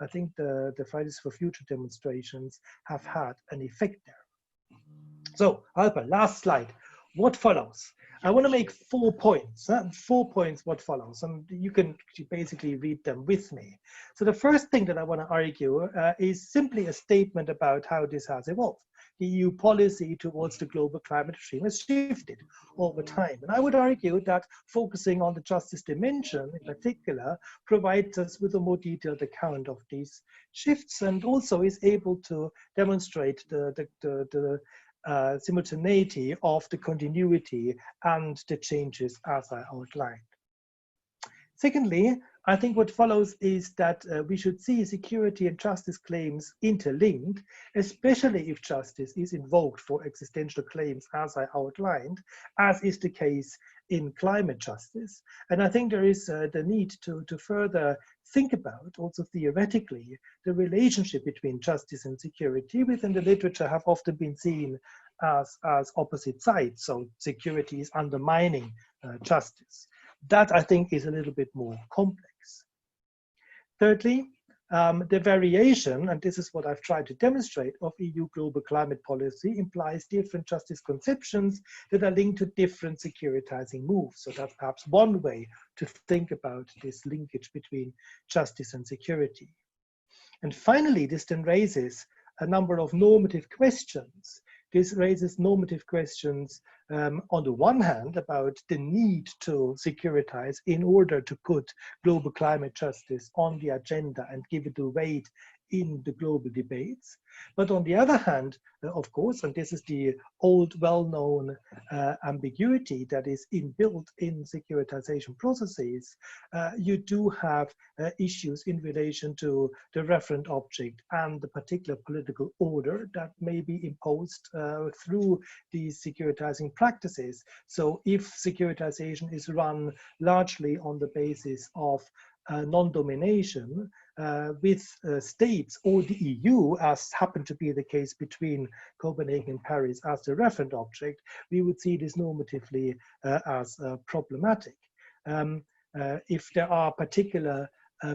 I think the Fridays for Future demonstrations have had an effect there. So, Alper, last slide. What follows? I want to make 4 points, 4 points what follows, and you can basically read them with me. So the first thing that I want to argue is simply a statement about how this has evolved. The EU policy towards the global climate regime has shifted over time. And I would argue that focusing on the justice dimension in particular provides us with a more detailed account of these shifts, and also is able to demonstrate the simultaneity of the continuity and the changes as I outlined. Secondly, I think what follows is that we should see security and justice claims interlinked, especially if justice is invoked for existential claims as I outlined, as is the case in climate justice. And I think there is the need to further think about, also theoretically, the relationship between justice and security, which in the literature have often been seen as opposite sides. So security is undermining justice. That, I think, is a little bit more complex. Thirdly, the variation, and this is what I've tried to demonstrate, of EU global climate policy implies different justice conceptions that are linked to different securitizing moves. So that's perhaps one way to think about this linkage between justice and security. And finally, this then raises a number of normative questions. This raises normative questions on the one hand about the need to securitize in order to put global climate justice on the agenda and give it a weight in the global debates. But on the other hand, of course, and this is the old well-known ambiguity that is inbuilt in securitization processes, you do have issues in relation to the referent object and the particular political order that may be imposed through these securitizing practices. So if securitization is run largely on the basis of non-domination with states or the EU, as happened to be the case between Copenhagen and Paris as the referent object, we would see this normatively as problematic. If there are particular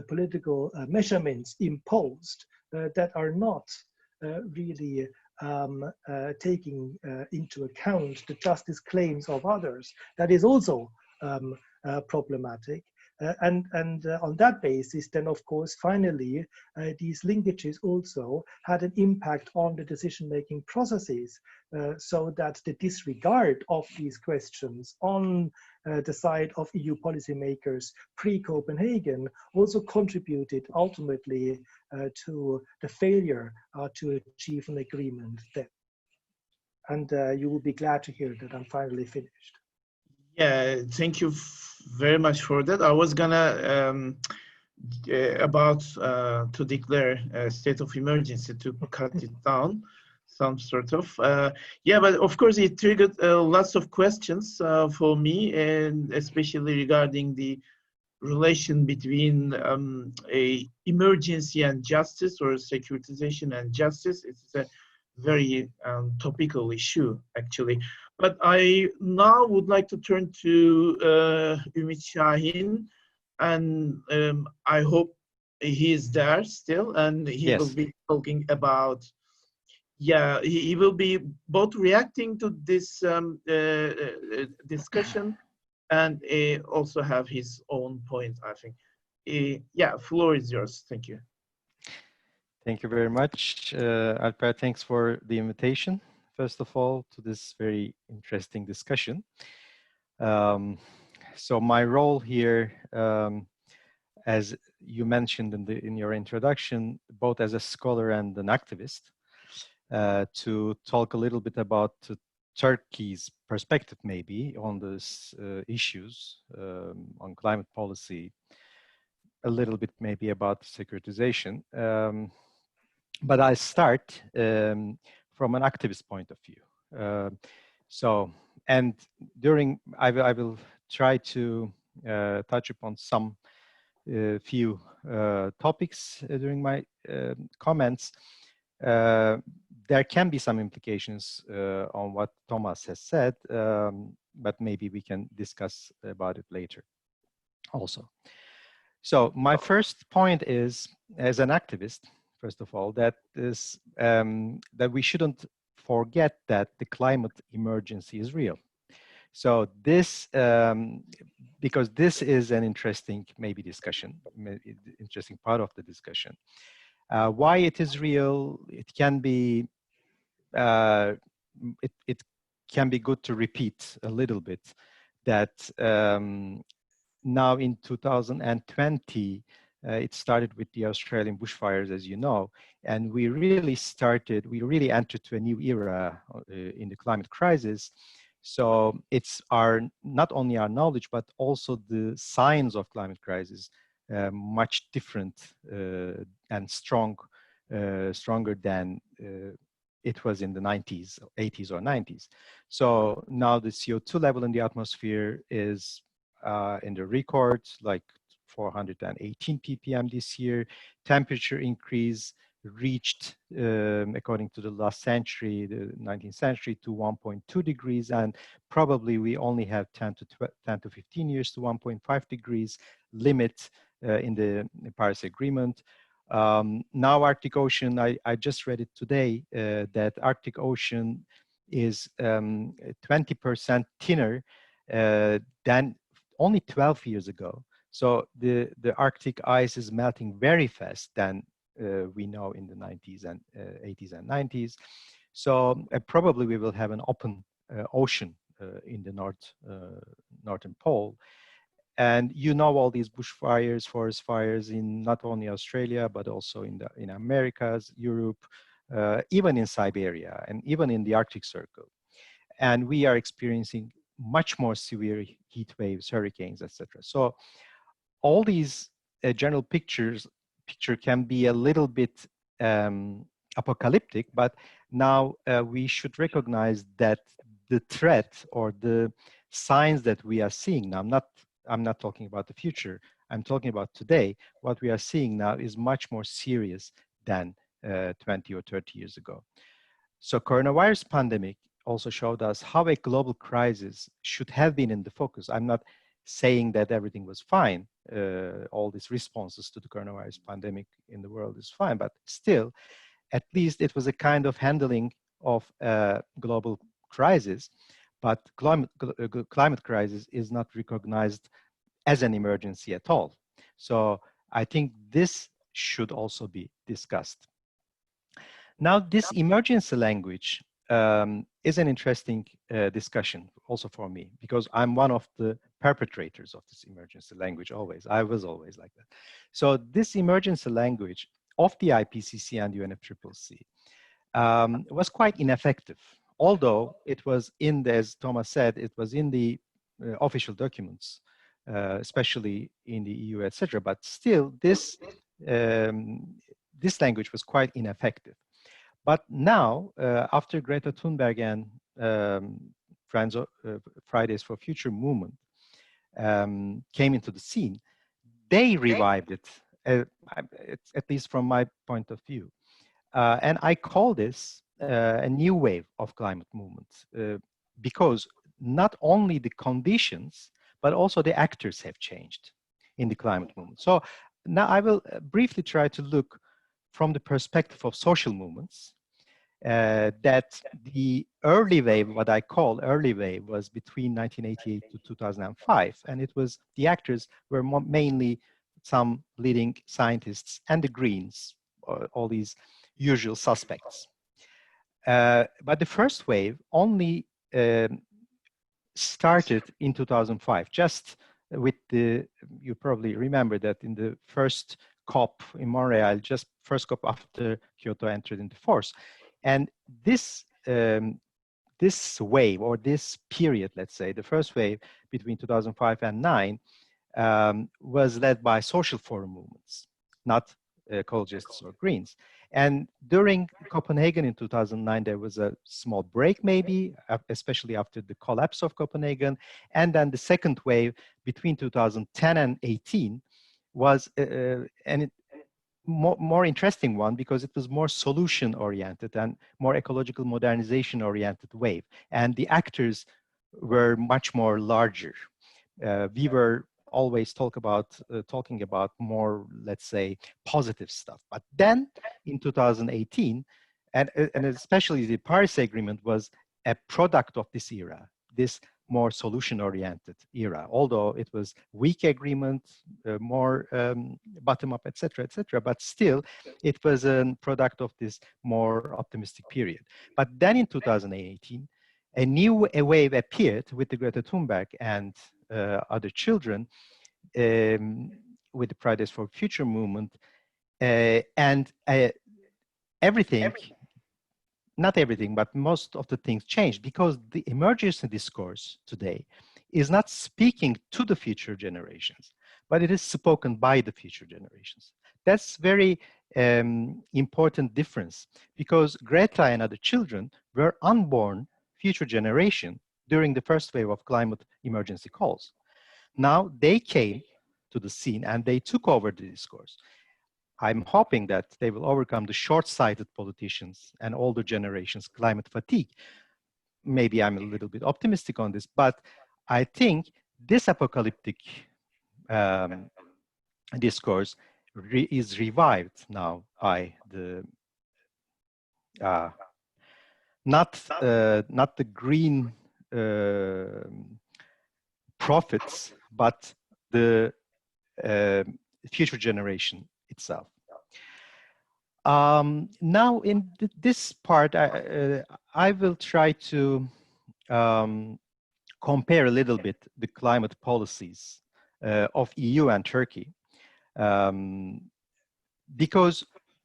political measurements imposed that are not really taking into account the justice claims of others, that is also problematic. And on that basis, then of course, finally, these linkages also had an impact on the decision-making processes, so that the disregard of these questions on the side of EU policymakers pre-Copenhagen also contributed ultimately to the failure to achieve an agreement then. And you will be glad to hear that I'm finally finished. Yeah, thank you very much for that. I was gonna to declare a state of emergency to cut it down, some sort of. Yeah, but of course it triggered lots of questions for me, and especially regarding the relation between a emergency and justice, or securitization and justice. It's a very topical issue, actually. But I now would like to turn to Ümit Şahin, and I hope he is there still, and he Yes. will be talking about, yeah, he will be both reacting to this discussion and also have his own point, I think. Yeah, floor is yours. Thank you. Thank you very much, Alper. Thanks for the invitation, first of all, to this very interesting discussion. So my role here, as you mentioned in your introduction, both as a scholar and an activist, to talk a little bit about Turkey's perspective maybe on these issues, on climate policy, a little bit maybe about securitization. But I start from an activist point of view. And I will try to touch upon some few topics during my comments. There can be some implications on what Thomas has said, but maybe we can discuss about it later also. So my first point is, as an activist, first of all, that we shouldn't forget that the climate emergency is real. So this, because this is an interesting maybe discussion, interesting part of the discussion. Why it is real, it can be, it can be good to repeat a little bit that now in 2020, it started with the Australian bushfires, as you know, and we really entered to a new era in the climate crisis. So it's not only our knowledge, but also the signs of climate crisis much different and stronger than it was in the 90s, 80s or 90s. So now the CO2 level in the atmosphere is in the records, like 418 ppm this year. Temperature increase reached, according to the last century, the 19th century, to 1.2 degrees, and probably we only have 10 to 15 years to 1.5 degrees limit in the Paris Agreement. Now Arctic Ocean, I just read it today, that Arctic Ocean is 20% thinner than only 12 years ago. So the Arctic ice is melting very fast than we know in the 90s and 80s and 90s. So probably we will have an open ocean in the northern pole. And you know all these bushfires, forest fires in not only Australia, but also in Americas, Europe, even in Siberia, and even in the Arctic Circle. And we are experiencing much more severe heat waves, hurricanes, etc. So all these general picture can be a little bit apocalyptic, but now we should recognize that the threat or the signs that we are seeing now, I'm not talking about the future, I'm talking about today, what we are seeing now is much more serious than 20 or 30 years ago. So coronavirus pandemic also showed us how a global crisis should have been in the focus. I'm not saying that everything was fine. All these responses to the coronavirus pandemic in the world is fine, but still, at least it was a kind of handling of a global crisis. But climate crisis is not recognized as an emergency at all. So I think this should also be discussed. Now, this emergency language is an interesting discussion also for me, because I'm one of the perpetrators of this emergency language always. I was always like that. So this emergency language of the IPCC and UNFCCC was quite ineffective. Although it was in the, as Thomas said, it was in the official documents, especially in the EU, etc. But still, this language was quite ineffective. But now, after Greta Thunberg and Fridays for Future movement came into the scene, they revived it, at least from my point of view. And I call this a new wave of climate movements, because not only the conditions, but also the actors have changed in the climate movement. So now I will briefly try to look from the perspective of social movements, that the early wave, what I call early wave, was between 1988 to 2005. And it was, the actors were mainly some leading scientists and the Greens, all these usual suspects. But the first wave only started in 2005, just with the, you probably remember that in the first COP in Montreal, just first COP after Kyoto entered into force. And this, this wave, or this period, let's say, the first wave between 2005 and 2009, was led by social forum movements, not ecologists or Greens. And during Copenhagen in 2009, there was a small break, maybe, especially after the collapse of Copenhagen. And then the second wave between 2010 and 2018 was more interesting one, because it was more solution oriented and more ecological modernization oriented wave. And the actors were much more larger. We were always talking about more, let's say, positive stuff. But then in 2018, and especially the Paris Agreement was a product of this era, this more solution-oriented era, although it was weak agreement, more bottom-up, etc., etc. But still, it was a product of this more optimistic period. But then in 2018, a new wave appeared with the Greta Thunberg and other children with the Fridays for Future movement, and everything, not everything, but most of the things changed because the emergency discourse today is not speaking to the future generations, but it is spoken by the future generations. That's very important difference because Greta and other children were unborn future generation during the first wave of climate emergency calls. Now they came to the scene and they took over the discourse. I'm hoping that they will overcome the short-sighted politicians and older generations' climate fatigue. Maybe I'm a little bit optimistic on this, but I think this apocalyptic discourse is revived now by the not the green prophets, but the future generation itself. Now in this part, I will try to compare a little bit the climate policies of EU and Turkey, because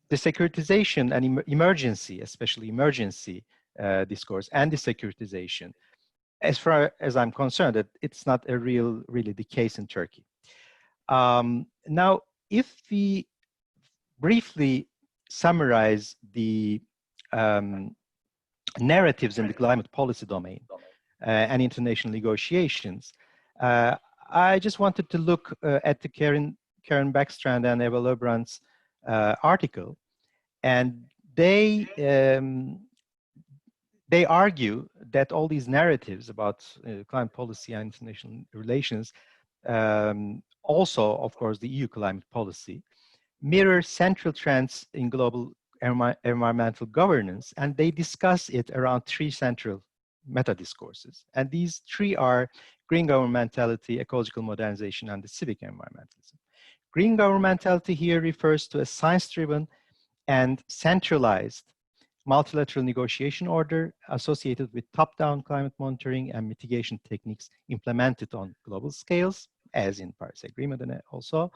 the securitization and emergency, especially emergency discourse and the securitization, as far as I'm concerned, that it's not really the case in Turkey. Now, if we briefly summarize the narratives in the climate policy domain and international negotiations, I just wanted to look at the Karen Beckstrand and Eva Lebrand's article, and they argue that all these narratives about climate policy and international relations, also, of course, the EU climate policy, mirror central trends in global environmental governance, and they discuss it around three central meta-discourses. And these three are green governmentality, ecological modernization, and the civic environmentalism. Green governmentality here refers to a science-driven and centralized multilateral negotiation order associated with top-down climate monitoring and mitigation techniques implemented on global scales, as in Paris Agreement and also.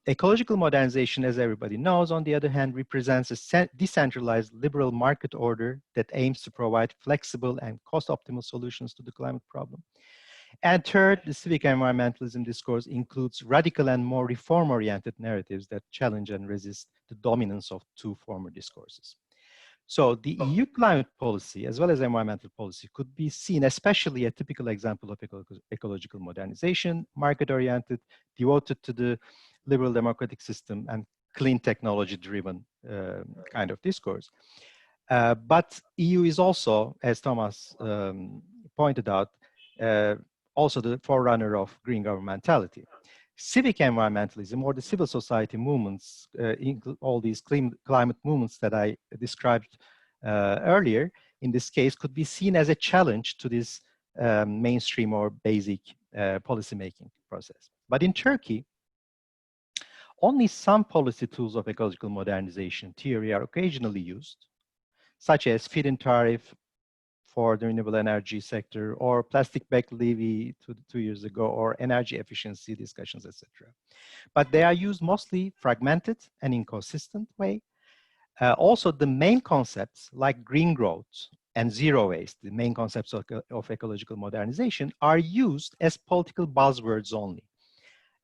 Ecological modernization, as everybody knows, on the other hand, represents a decentralized liberal market order that aims to provide flexible and cost-optimal solutions to the climate problem. And third, the civic environmentalism discourse includes radical and more reform-oriented narratives that challenge and resist the dominance of two former discourses. So the EU climate policy, as well as environmental policy, could be seen, especially a typical example of ecological modernization, market-oriented, devoted to the liberal democratic system and clean technology-driven kind of discourse. But EU is also, as Thomas pointed out, also the forerunner of green governmentality. Civic environmentalism, or the civil society movements, all these climate movements that I described earlier, in this case, could be seen as a challenge to this mainstream or basic policymaking process. But in Turkey, only some policy tools of ecological modernization theory are occasionally used, such as feed-in tariff for the renewable energy sector, or plastic bag levy 2 years ago, or energy efficiency discussions, etc. But they are used mostly fragmented and inconsistent way. Also, the main concepts like green growth and zero waste, the main concepts of ecological modernization, are used as political buzzwords only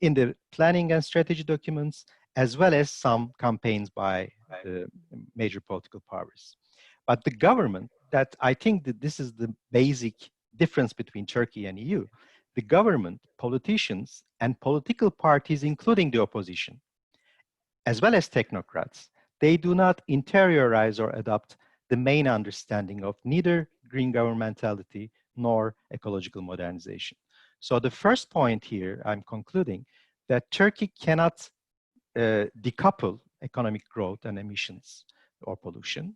in the planning and strategy documents, as well as some campaigns by the major political powers. But the government, that I think that this is the basic difference between Turkey and EU. The government, politicians, and political parties, including the opposition, as well as technocrats, they do not interiorize or adopt the main understanding of neither green governmentality nor ecological modernization. So the first point here, I'm concluding, that Turkey cannot decouple economic growth and emissions or pollution,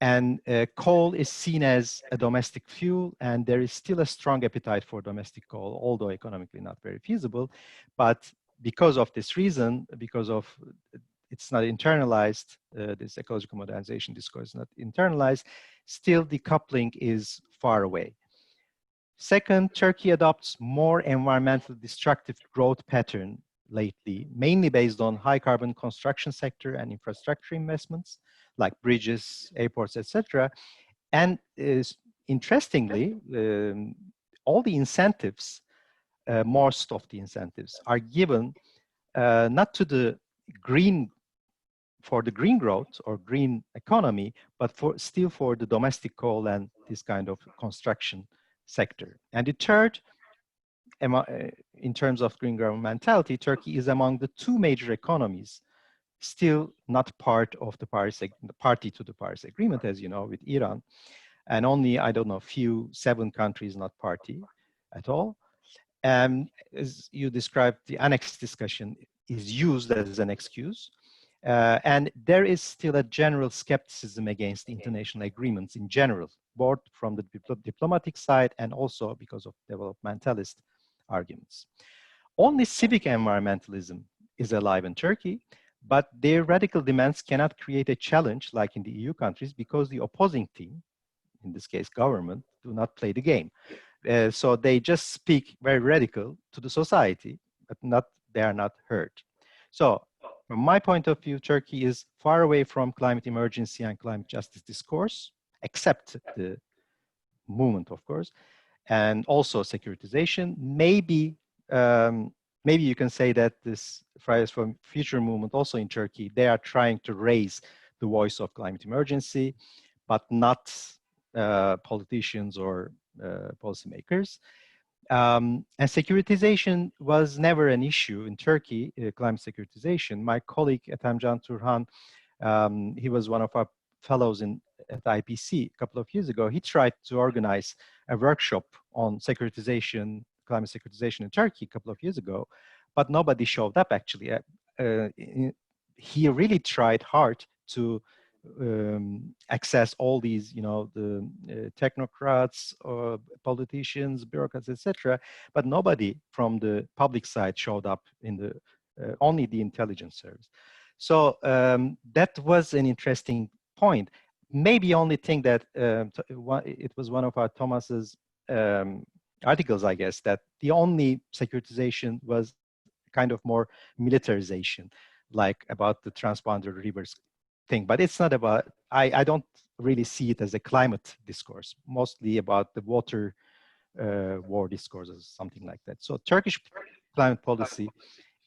And coal is seen as a domestic fuel, and there is still a strong appetite for domestic coal, although economically not very feasible. But because of this reason, because of it's not internalized, this ecological modernization discourse is not internalized, still decoupling is far away. Second, Turkey adopts more environmentally destructive growth pattern lately, mainly based on high carbon construction sector and infrastructure investments like bridges, airports, etc. And interestingly, all the incentives, most of the incentives are given not to the green, for the green growth or green economy, but still for the domestic coal and this kind of construction sector. And the third, in terms of green governmentality, Turkey is among the two major economies still not part of the party to the Paris Agreement, as you know, with Iran. And only, I don't know, 7 countries not party at all. As you described, the annex discussion is used as an excuse. And there is still a general skepticism against international agreements in general, both from the diplomatic side and also because of developmentalist arguments. Only civic environmentalism is alive in Turkey, but their radical demands cannot create a challenge like in the EU countries because the opposing team, in this case government, do not play the game. So they just speak very radical to the society, but they are not heard. So from my point of view, Turkey is far away from climate emergency and climate justice discourse, except the movement, of course, and also securitization. Maybe you can say that this Fridays for Future movement also in Turkey, they are trying to raise the voice of climate emergency, but not politicians or policymakers. And securitization was never an issue in Turkey, climate securitization. My colleague Ethemcan Turhan, he was one of our fellows at IPC a couple of years ago. He tried to organize a workshop on securitization, climate securitization in Turkey a couple of years ago, but nobody showed up actually. He really tried hard to access all these, the technocrats, politicians, bureaucrats, etc. But nobody from the public side showed up in only the intelligence service. So that was an interesting point. Maybe only thing that it was one of our Thomas's articles, I guess, that the only securitization was kind of more militarization, like about the transponder rivers thing. But it's not about, I don't really see it as a climate discourse, mostly about the water war discourse or something like that. So Turkish climate policy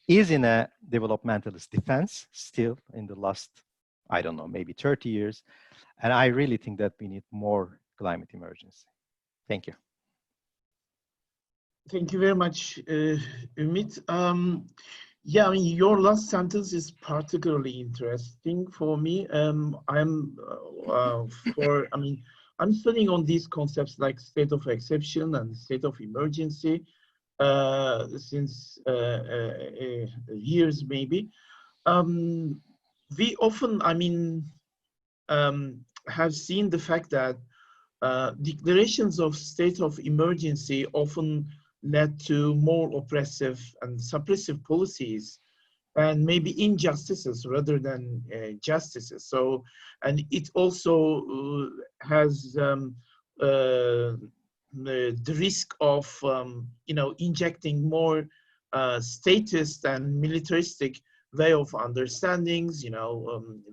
is in a developmentalist defense still in the last, I don't know, maybe 30 years. And I really think that we need more climate emergency. Thank you. Thank you very much, Ümit. Yeah, I mean, your last sentence is particularly interesting for me. I'm studying on these concepts like state of exception and state of emergency since years maybe. We often, have seen the fact that declarations of state of emergency often led to more oppressive and suppressive policies and maybe injustices rather than justices. So, and it also has the risk of, injecting more statist and militaristic way of understandings,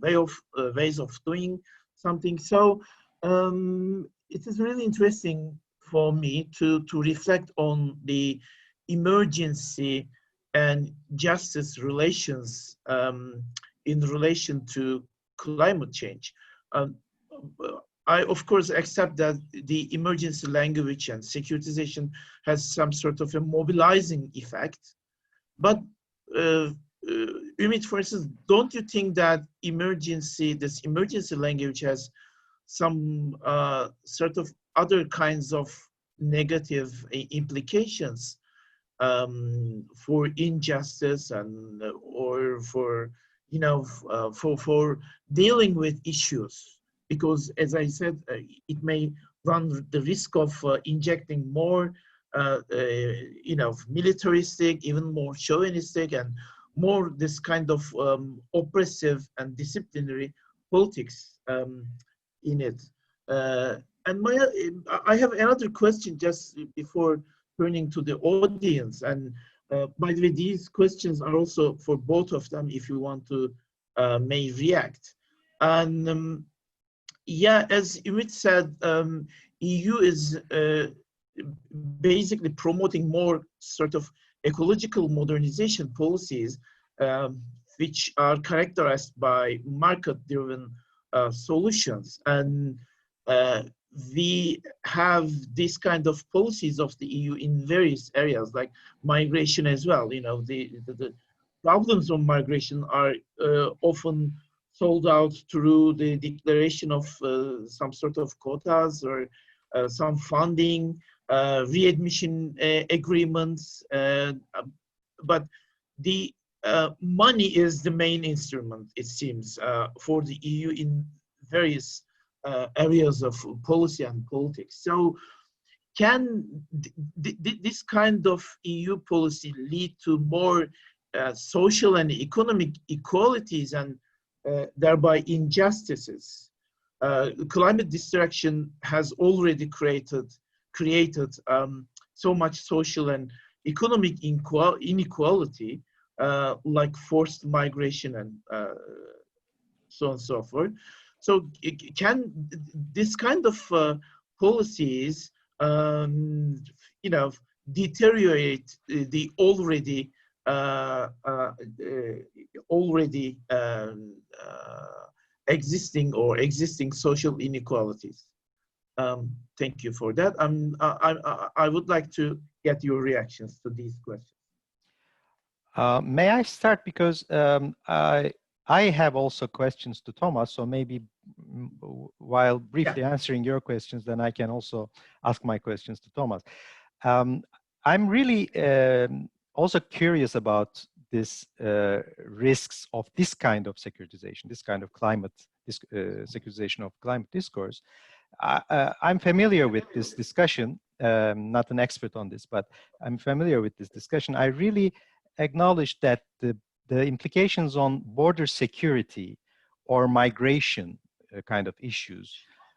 ways of doing something. So it is really interesting for me to reflect on the emergency and justice relations in relation to climate change. I, of course, accept that the emergency language and securitization has some sort of a mobilizing effect. But Ümit, for instance, don't you think that this emergency language has some sort of other kinds of negative implications for injustice and or for for dealing with issues? because, as I said, it may run the risk of injecting more, militaristic, even more chauvinistic, and more this kind of oppressive and disciplinary politics in it. And I have another question just before turning to the audience. And by the way, these questions are also for both of them if you want to may react. And yeah, as Ümit said, EU is basically promoting more sort of ecological modernization policies, which are characterized by market-driven solutions. And we have this kind of policies of the EU in various areas, like migration as well. The problems of migration are often solved out through the declaration of some sort of quotas or some funding, readmission agreements, but the money is the main instrument, it seems, for the EU in various areas of policy and politics. So can this kind of EU policy lead to more social and economic equalities and thereby injustices? Climate destruction has already created so much social and economic inequality, like forced migration and so on and so forth. So can this kind of policies, deteriorate the already existing social inequalities? Thank you for that. I would like to get your reactions to these questions. May I start, because I have also questions to Thomas, so maybe while briefly answering your questions, then I can also ask my questions to Thomas. I'm really also curious about this risks of this kind of securitization, this kind of climate securitization of climate discourse. I'm familiar with this discussion, not an expert on this, but I'm familiar with this discussion. I really acknowledge that the implications on border security or migration kind of issues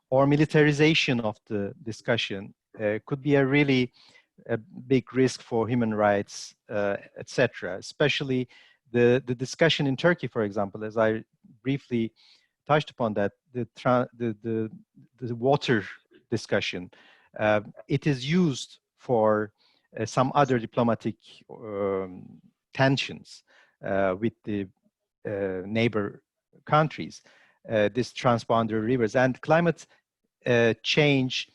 or militarization of the discussion could be a really big risk for human rights, etc. Especially the discussion in Turkey, for example, as I briefly touched upon that, the water discussion, it is used for some other diplomatic tensions with the neighbor countries, this transboundary rivers. And climate change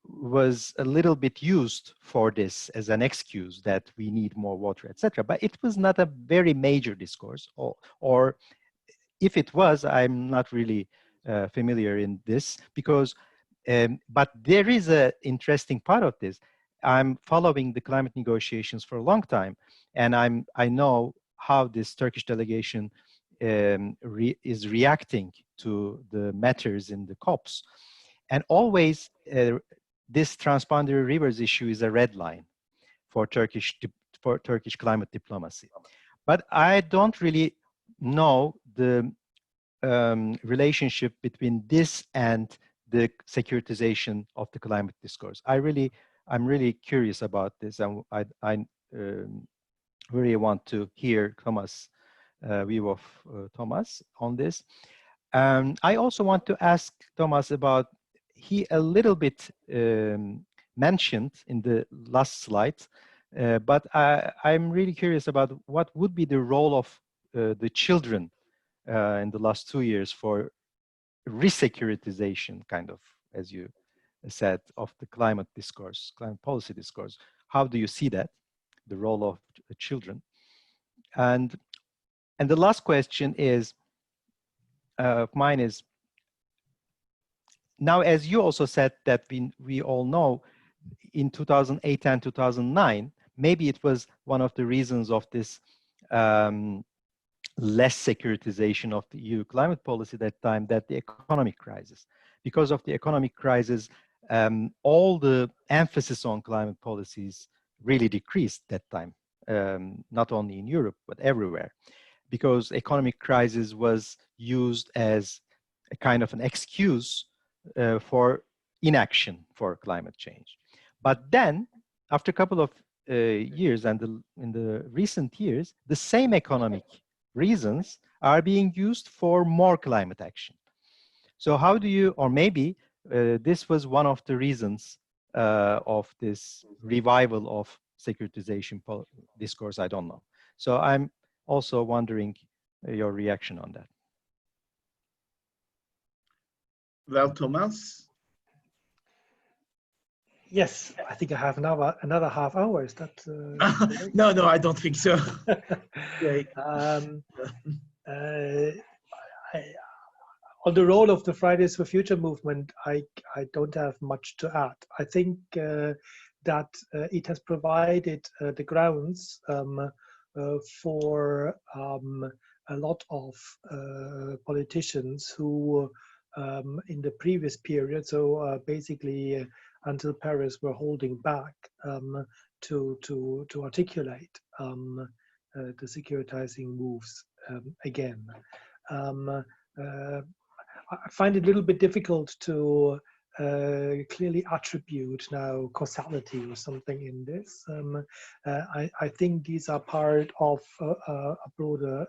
was a little bit used for this as an excuse that we need more water, etc. But it was not a very major discourse, or if it was, I'm not really familiar in this, because, but there is an interesting part of this. I'm following the climate negotiations for a long time, and I know how this Turkish delegation is reacting to the matters in the COPs. And always this transboundary rivers issue is a red line for Turkish climate diplomacy. But I don't really know the relationship between this and the securitization of the climate discourse. I'm really curious about this, and I really want to hear Thomas' view of Thomas on this. I also want to ask Thomas about, he a little bit mentioned in the last slide, but I'm really curious about what would be the role of the children in the last 2 years for resecuritization, kind of, as you said, of the climate discourse, climate policy discourse. How do you see that, the role of children? And the last question is, mine is, now, as you also said that we all know, in 2008 and 2009, maybe it was one of the reasons of this less securitization of the EU climate policy that time than the economic crisis. Because of the economic crisis, all the emphasis on climate policies really decreased that time, not only in Europe, but everywhere, because economic crisis was used as a kind of an excuse for inaction for climate change. But then, after a couple of years and in the recent years, the same economic reasons are being used for more climate action. So how do you, or maybe this was one of the reasons of this revival of securitization discourse, I don't know. So I'm also wondering your reaction on that. Well, Thomas? Yes, I think I have another half hour. Is that? No, I don't think so. Great. On the role of the Fridays for Future movement, I don't have much to add. I think that it has provided the grounds for a lot of politicians who, in the previous period, so basically until Paris, were holding back to articulate the securitizing moves again. I find it a little bit difficult to clearly attribute now causality or something in this. I think these are part of a broader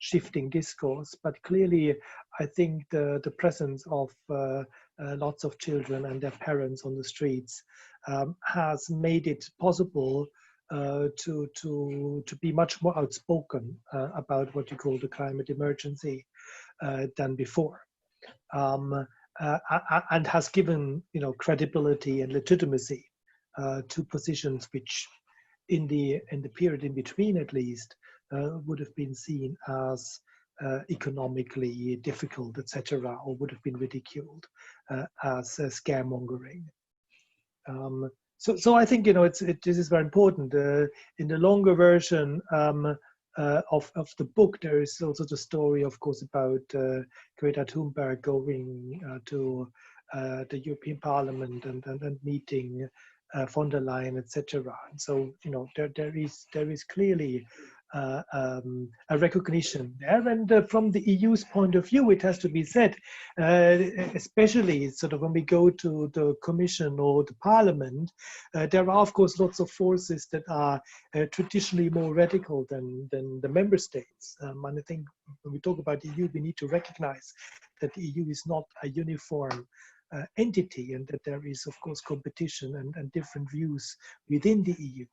shifting discourse, but clearly I think the presence of lots of children and their parents on the streets has made it possible to be much more outspoken about what you call the climate emergency than before, and has given credibility and legitimacy to positions which, in the period in between at least, would have been seen as economically difficult, etc., or would have been ridiculed as scaremongering. So I think this is very important. In the longer version of the book, there is also the story, of course, about Greta Thunberg going to the European Parliament and meeting von der Leyen, etc. And so there is clearly a recognition there, and from the EU's point of view, it has to be said, especially sort of when we go to the Commission or the Parliament, there are of course lots of forces that are traditionally more radical than the member states. And I think when we talk about the EU, we need to recognize that the EU is not a uniform entity, and that there is of course competition and different views within the EU.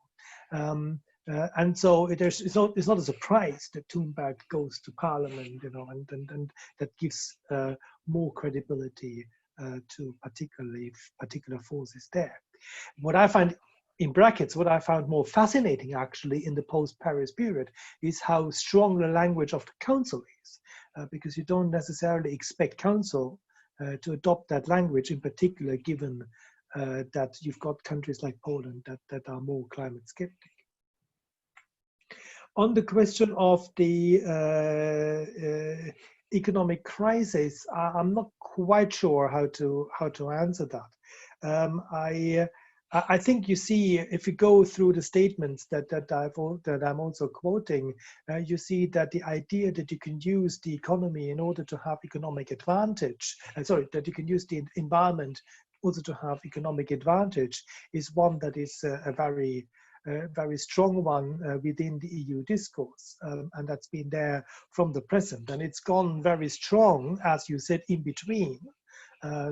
And so it's not a surprise that Thunberg goes to Parliament, and that gives more credibility to particular forces there. What I find, in brackets, what I found more fascinating actually in the post-Paris period is how strong the language of the Council is, because you don't necessarily expect Council to adopt that language, in particular given that you've got countries like Poland that are more climate skeptic. On the question of the economic crisis, I'm not quite sure how to answer that. I think you see, if you go through the statements that I'm also quoting, you see that the idea that you can use the economy in order to have economic advantage, that you can use the environment also to have economic advantage, is one that is a very strong one within the EU discourse, and that's been there from the present, and it's gone very strong, as you said, in between.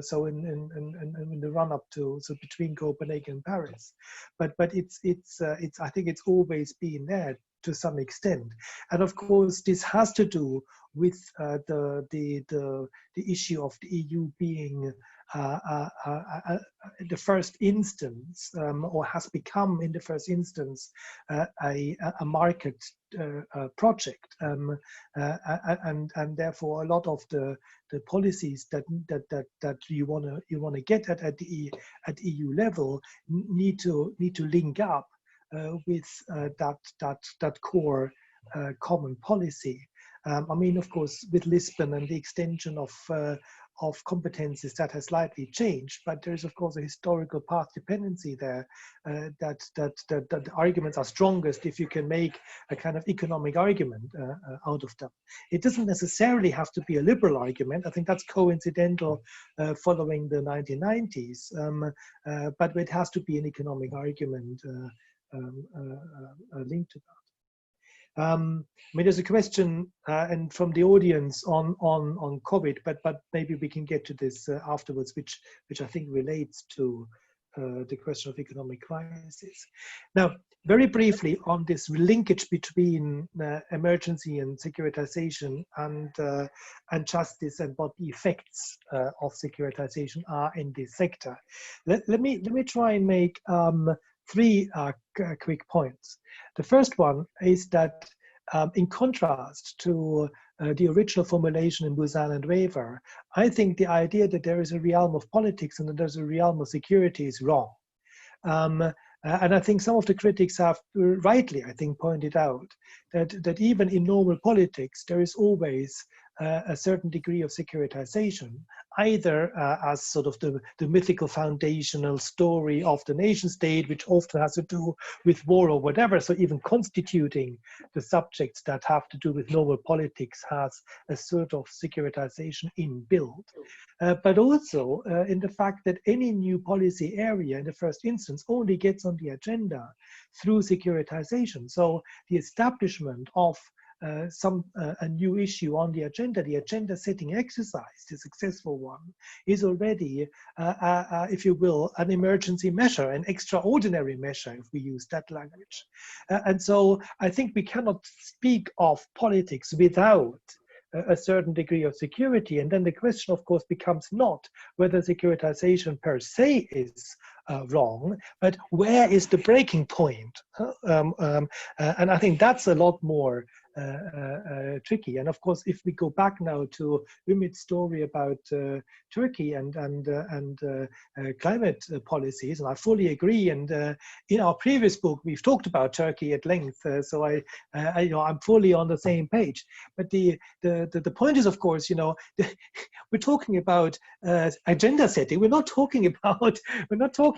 So in the run up to, so between Copenhagen and Paris, but it's I think it's always been there to some extent, and of course this has to do with the issue of the EU being the first instance, or has become in the first instance a market project, and therefore a lot of the policies that you want to get at the EU level need to link up with that core common policy. I mean, of course, with Lisbon and the extension of competences, that has slightly changed, but there's of course a historical path dependency there, that the arguments are strongest if you can make a kind of economic argument out of them. It doesn't necessarily have to be a liberal argument. I think that's coincidental following the 1990s, but it has to be an economic argument linked to that. I mean, there's a question and from the audience on COVID, but maybe we can get to this afterwards, which I think relates to the question of economic crisis. Now, very briefly on this linkage between emergency and securitization and justice, and what the effects of securitization are in this sector. Let me try and make three quick points. The first one is that in contrast to the original formulation in Busan and Wever, I think the idea that there is a realm of politics and that there's a realm of security is wrong. And I think some of the critics have rightly, I think, pointed out that even in normal politics, there is always a certain degree of securitization, either as sort of the mythical foundational story of the nation state, which often has to do with war or whatever. So even constituting the subjects that have to do with normal politics has a sort of securitization inbuilt. But also in the fact that any new policy area in the first instance only gets on the agenda through securitization. So the establishment of a new issue on the agenda setting exercise, the successful one, is already, if you will, an emergency measure, an extraordinary measure, if we use that language. And so I think we cannot speak of politics without a certain degree of security. And then the question, of course, becomes not whether securitization per se is wrong, but where is the breaking point? And I think that's a lot more tricky. And of course, if we go back now to Ümit's story about Turkey and climate policies, and I fully agree. And in our previous book, we've talked about Turkey at length, so I'm fully on the same page. But the point is, of course, we're talking about agenda setting. We're not talking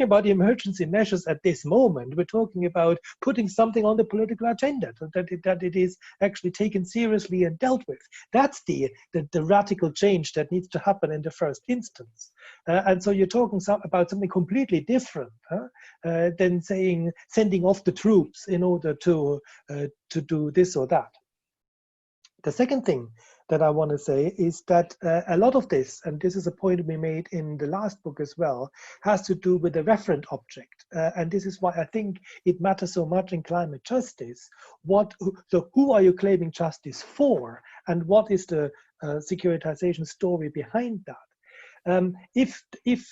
about emergency measures at this moment. We're talking about putting something on the political agenda, that it is actually taken seriously and dealt with. That's the radical change that needs to happen in the first instance. And so you're talking about something completely different than saying sending off the troops in order to do this or that. The second thing that I want to say is that a lot of this, and this is a point we made in the last book as well, has to do with the referent object. And this is why I think it matters so much in climate justice. So who are you claiming justice for? And what is the securitization story behind that? And this is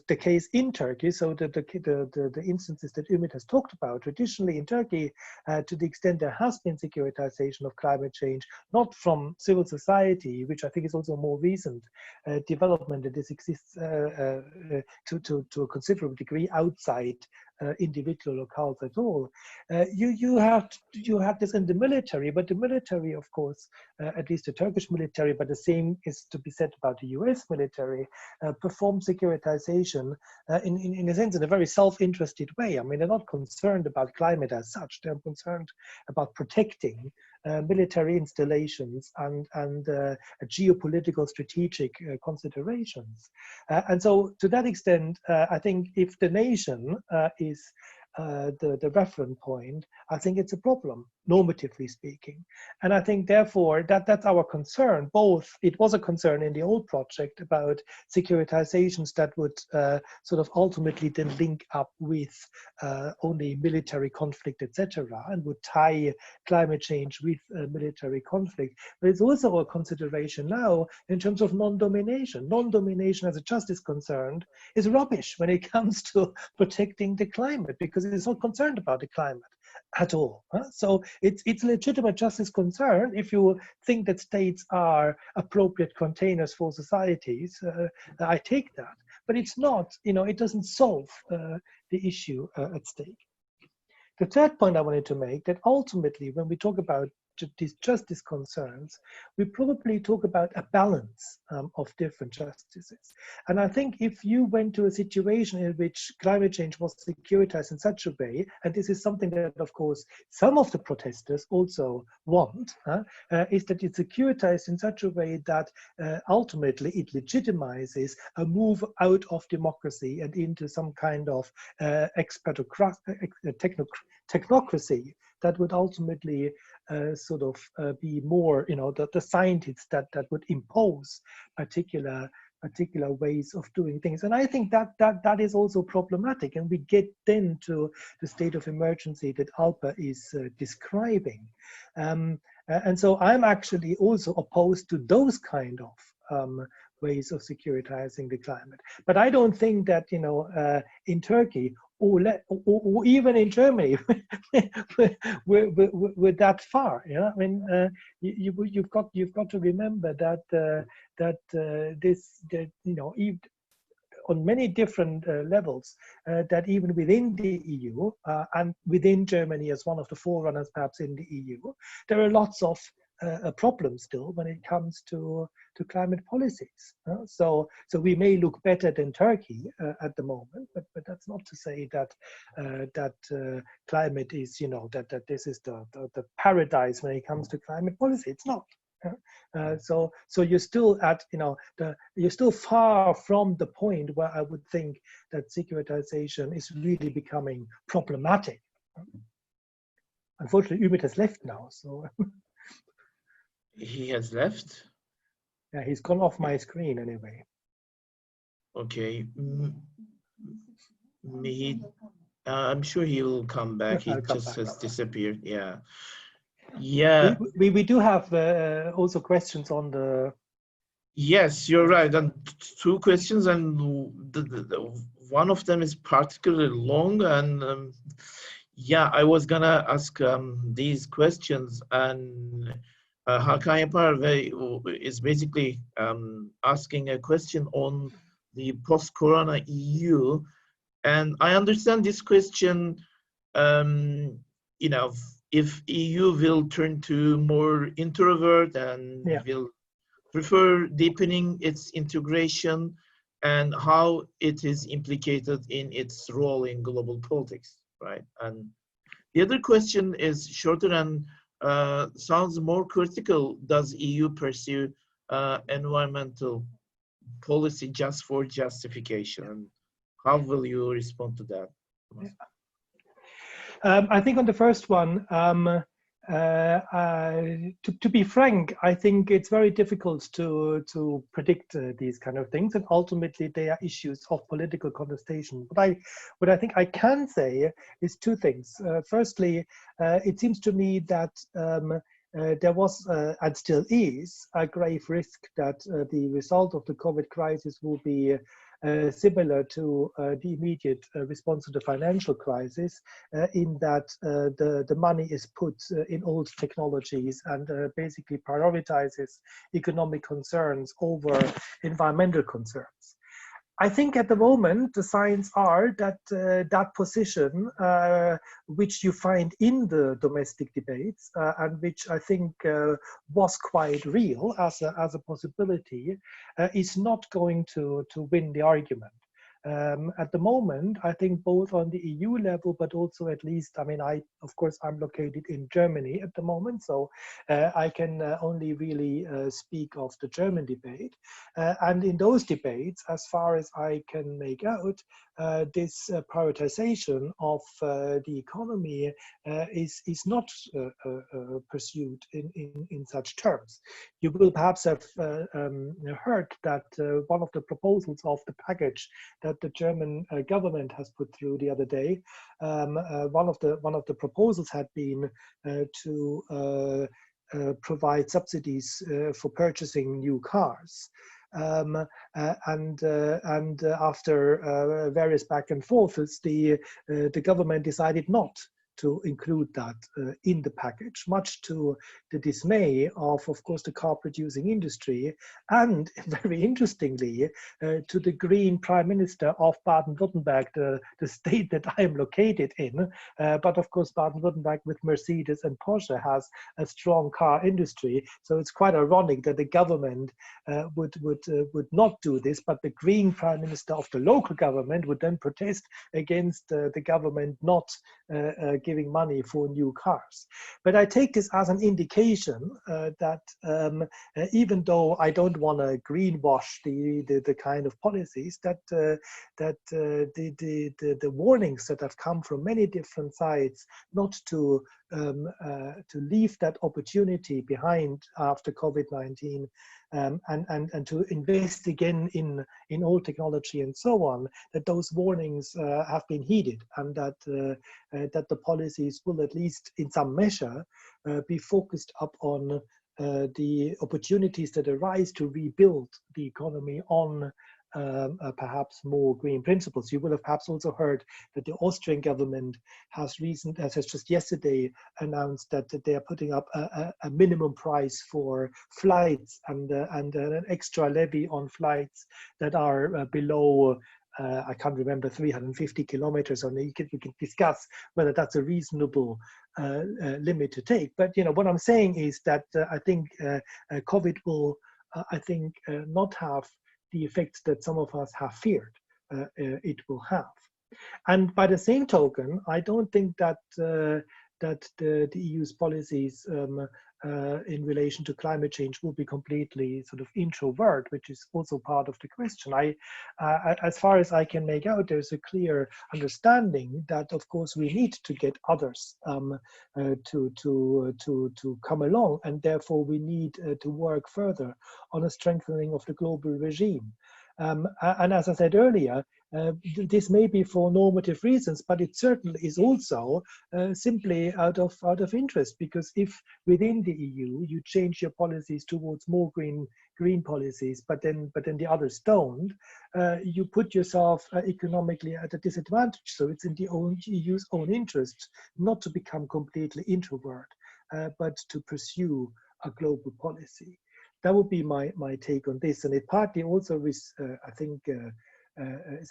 the case in Turkey, so the instances that Ümit has talked about, traditionally in Turkey, to the extent there has been securitization of climate change, not from civil society, which I think is also a more recent development, that this exists to a considerable degree outside individual locales at all. You have this in the military, but the military, of course, at least the Turkish military, but the same is to be said about the US military, perform securitization in a sense in a very self-interested way. I mean, they're not concerned about climate as such. They're concerned about protecting military installations and geopolitical strategic considerations. And so to that extent, I think if the nation is the reference point, I think it's a problem, normatively speaking. And I think therefore that's our concern. Both, it was a concern in the old project about securitizations that would sort of ultimately then link up with only military conflict, etc., and would tie climate change with military conflict. But it's also a consideration now in terms of non-domination. Non-domination as a justice concern is rubbish when it comes to protecting the climate, because it's not concerned about the climate at all. So it's a legitimate justice concern if you think that states are appropriate containers for societies. I take that, but it's not, it doesn't solve the issue at stake. The third point I wanted to make, that ultimately when we talk about justice concerns, we probably talk about a balance of different justices. And I think if you went to a situation in which climate change was securitized in such a way, and this is something that, of course, some of the protesters also want, is that it's securitized in such a way that ultimately it legitimizes a move out of democracy and into some kind of technocracy that would ultimately sort of be more, the scientists that would impose particular ways of doing things. And I think that is also problematic. And we get then to the state of emergency that Alper is describing. And so I'm actually also opposed to those kind of ways of securitizing the climate. But I don't think that, in Turkey or even in Germany, we're that far. I mean, you've got to remember that on many different levels, that even within the EU and within Germany as one of the forerunners perhaps in the EU, there are lots of problems still when it comes to climate policies. So we may look better than Turkey at the moment, but that's not to say that climate is, that this is the paradise when it comes to climate policy. It's not. So you're still at, you're still far from the point where I would think that securitization is really becoming problematic. Unfortunately, Ümit has left now, so. He has left? Yeah, he's gone off my screen anyway. Okay. I'm sure he will come back. He just has disappeared. Yeah. Yeah. We do have also questions on the. Yes, you're right. And two questions, and one of them is particularly long. And yeah, I was gonna ask these questions, and Hakan Yapar is basically asking a question on the post-corona EU. And I understand this question, if EU will turn to more introvert and will prefer deepening its integration, and how it is implicated in its role in global politics, right? And the other question is shorter and sounds more critical. Does EU pursue environmental policy just for justification? How will you respond to that? I think on the first one, to be frank, I think it's very difficult to predict these kind of things, and ultimately they are issues of political contestation. What I think I can say is two things. Firstly, it seems to me that there was and still is a grave risk that the result of the COVID crisis will be similar to the immediate response to the financial crisis, in that the money is put in old technologies and basically prioritizes economic concerns over environmental concerns. I think at the moment the signs are that that position, which you find in the domestic debates, and which I think was quite real as a possibility, is not going to win the argument. At the moment, I think both on the EU level, but also at least, I mean, of course, I'm located in Germany at the moment, so I can only really speak of the German debate. And in those debates, as far as I can make out, this prioritization of the economy is not pursued in such terms. You will perhaps have heard that one of the proposals of the package that the German government has put through the other day, one of the proposals had been to provide subsidies for purchasing new cars. And after various back and forths, the government decided not to include that in the package, much to the dismay of course, the car producing industry, and very interestingly, to the Green Prime Minister of Baden-Württemberg, the state that I am located in. But of course, Baden-Württemberg with Mercedes and Porsche has a strong car industry. So it's quite ironic that the government would not do this, but the Green Prime Minister of the local government would then protest against the government not giving money for new cars. But I take this as an indication that even though I don't want to greenwash the kind of policies, that the warnings that have come from many different sides not to leave that opportunity behind after COVID-19, and to invest again in old technology and so on, that those warnings have been heeded, and that the policies will, at least in some measure, be focused up on the opportunities that arise to rebuild the economy on perhaps more green principles. You will have perhaps also heard that the Austrian government has just yesterday announced that they are putting up a minimum price for flights and an extra levy on flights that are below I can't remember, 350 kilometers, or we can discuss whether that's a reasonable limit to take. But what I'm saying is that I think COVID will, not have the effects that some of us have feared it will have. And by the same token, I don't think that the EU's policies in relation to climate change will be completely sort of introvert, which is also part of the question. As far as I can make out, there's a clear understanding that, of course, we need to get others to come along, and therefore we need to work further on a strengthening of the global regime. And as I said earlier, this may be for normative reasons, but it certainly is also simply out of interest, because if within the EU you change your policies towards more green policies, but then the others don't, you put yourself economically at a disadvantage. So it's in the EU's own interest not to become completely introvert, but to pursue a global policy. That would be my take on this, and it partly also is a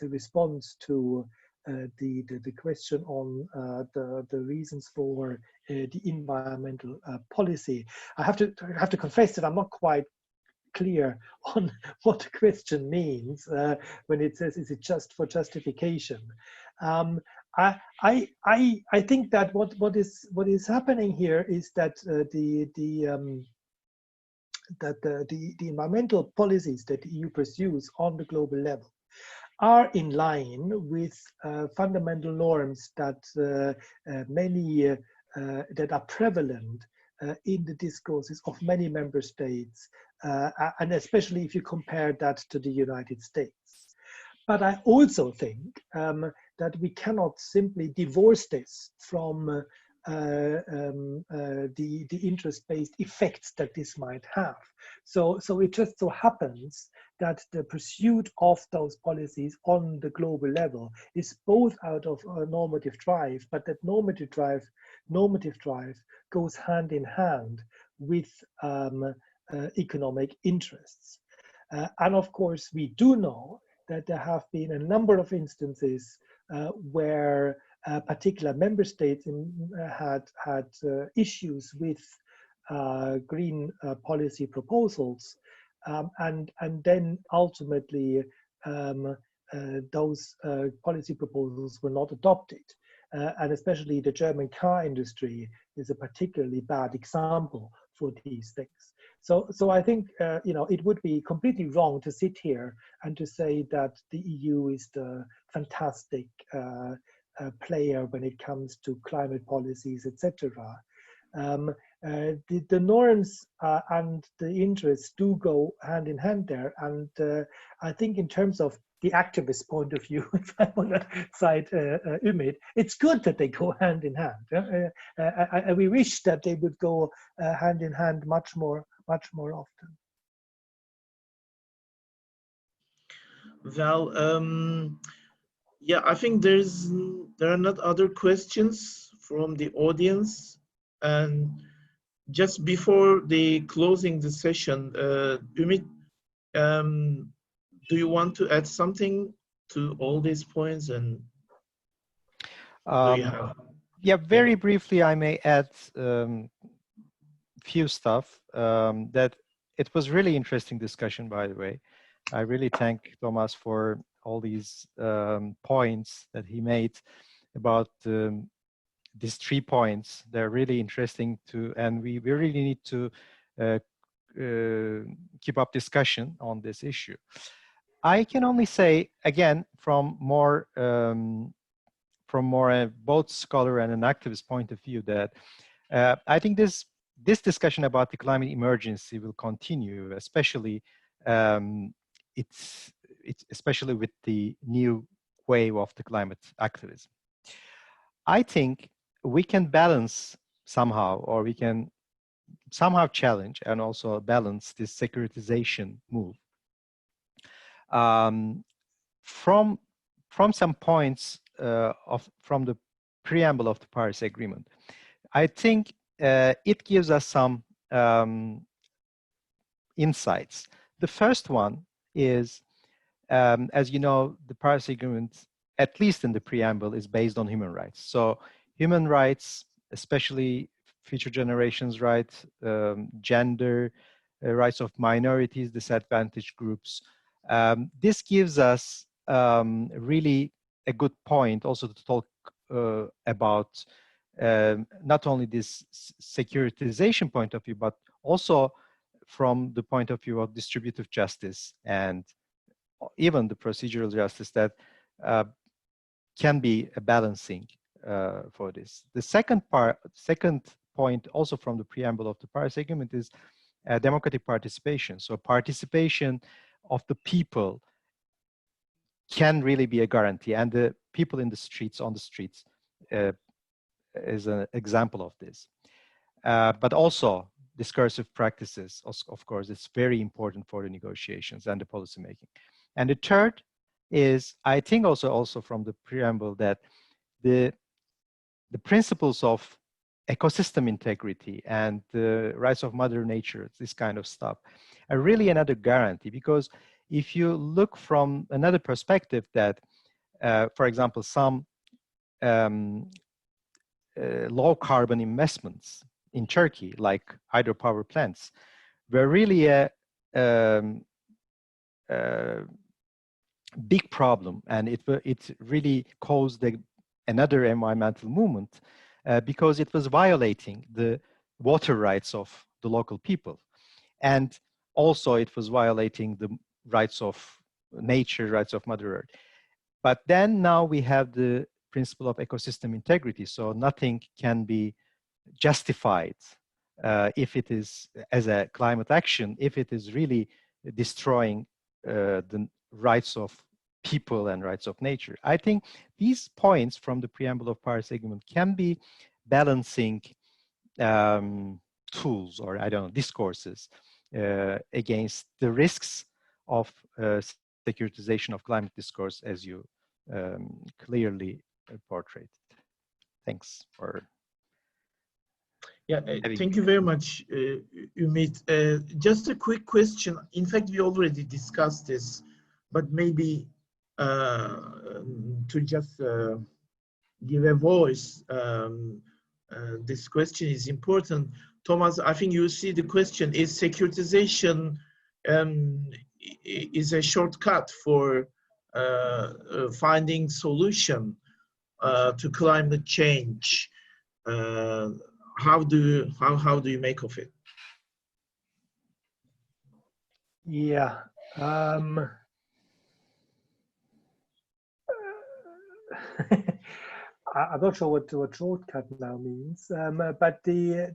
response to the question on the reasons for the environmental policy. I have to confess that I'm not quite clear on what the question means when it says, is it just for justification? I think that what is happening here is that the environmental policies that the EU pursues on the global level are in line with fundamental norms that that are prevalent in the discourses of many member states, and especially if you compare that to the United States. But I also think that we cannot simply divorce this from the interest-based effects that this might have. So it just so happens that the pursuit of those policies on the global level is both out of a normative drive, but that normative drive goes hand in hand with economic interests. And of course, we do know that there have been a number of instances where particular member states had issues with green policy proposals, and then ultimately those policy proposals were not adopted. And especially the German car industry is a particularly bad example for these things. So I think it would be completely wrong to sit here and to say that the EU is the fantastic player when it comes to climate policies, etc. The norms and the interests do go hand in hand there, and I think in terms of the activist point of view, if I want to cite Ümit, it's good that they go hand in hand. We wish that they would go hand in hand much more often. Well, yeah, I think there are not other questions from the audience. And just before the closing the session, Ümit, do you want to add something to all these points? And do you have? Yeah, very briefly, I may add few stuff that it was really interesting discussion, by the way. I really thank Thomas for all these points that he made about these 3 points. They're really interesting to, and we really need to keep up discussion on this issue. I can only say, again, from more both scholar and an activist point of view, that I think this discussion about the climate emergency will continue, especially it's especially with the new wave of the climate activism. I think we can balance somehow, or we can somehow challenge and also balance this securitization move from some points from the preamble of the Paris Agreement. I think it gives us some insights. The first one is, as you know, the Paris Agreement, at least in the preamble, is based on human rights. So human rights, especially future generations' rights, gender, rights of minorities, disadvantaged groups. This gives us really a good point also to talk about not only this securitization point of view, but also from the point of view of distributive justice and even the procedural justice that can be a balancing for this. The second point also from the preamble of the Paris Agreement is democratic participation. So participation of the people can really be a guarantee, and the people in the streets, on the streets, is an example of this. But also discursive practices, of course, it's very important for the negotiations and the policy making. And the third is, I think also from the preamble, that the principles of ecosystem integrity and the rights of Mother Nature, this kind of stuff, are really another guarantee. Because if you look from another perspective, that, for example, some low carbon investments in Turkey, like hydropower plants, were really a big problem, and it really caused another environmental movement because it was violating the water rights of the local people, and also it was violating the rights of nature, rights of Mother Earth. But then now we have the principle of ecosystem integrity, so nothing can be justified if it is as a climate action, if it is really destroying the rights of people and rights of nature. I think these points from the preamble of Paris Agreement can be balancing tools, or I don't know, discourses against the risks of securitization of climate discourse, as you clearly portrayed. Thanks for. Yeah, thank you very much, Ümit. Just a quick question. In fact, we already discussed this, but maybe to just give a voice, this question is important. Thomas, I think you see the question is securitization is a shortcut for finding solution to climate change. How do you make of it? Yeah. I'm not sure what shortcut now means, but the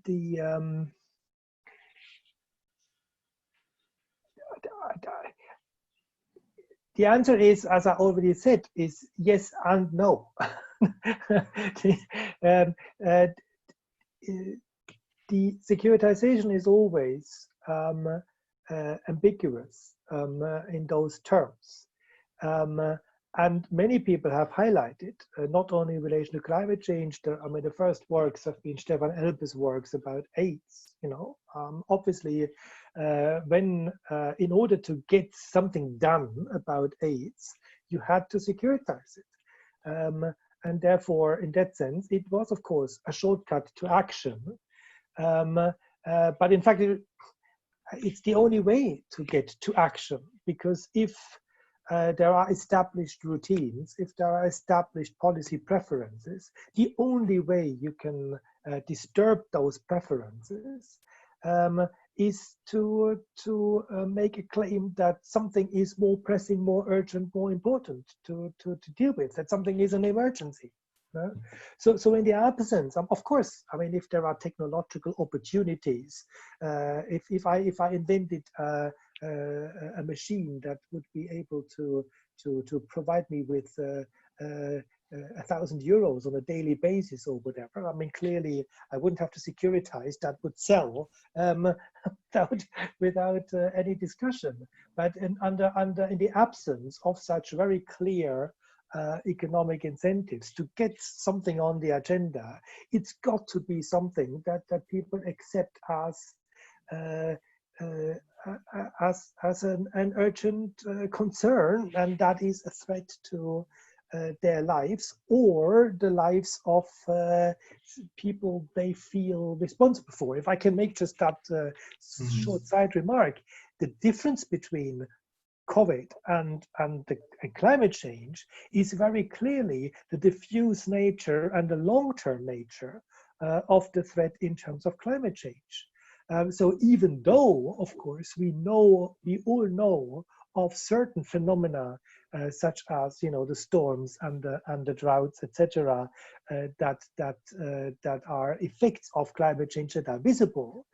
answer is, as I already said, is yes and no. The securitization is always ambiguous in those terms. And many people have highlighted, not only in relation to climate change, I mean, the first works have been Stefan Alper's works about AIDS, you know. Obviously, in order to get something done about AIDS, you had to securitize it. And therefore, in that sense, it was, of course, a shortcut to action. But in fact, it's the only way to get to action, because if there are established routines, if there are established policy preferences, the only way you can disturb those preferences is to make a claim that something is more pressing, more urgent, more important to deal with, that something is an emergency. So in the absence, of course, I mean, if there are technological opportunities, if I invented a machine that would be able to provide me with 1,000 euros on a daily basis or whatever, I mean, clearly I wouldn't have to securitize, that would sell without any discussion. But in the absence of such very clear economic incentives to get something on the agenda, it's got to be something that people accept as an urgent concern, and that is a threat to their lives or the lives of people they feel responsible for. If I can make just that short side remark, the difference between COVID and climate change is very clearly the diffuse nature and the long-term nature of the threat in terms of climate change. So even though, of course, we all know of certain phenomena such as, you know, the storms and the droughts, etc., that are effects of climate change that are visible.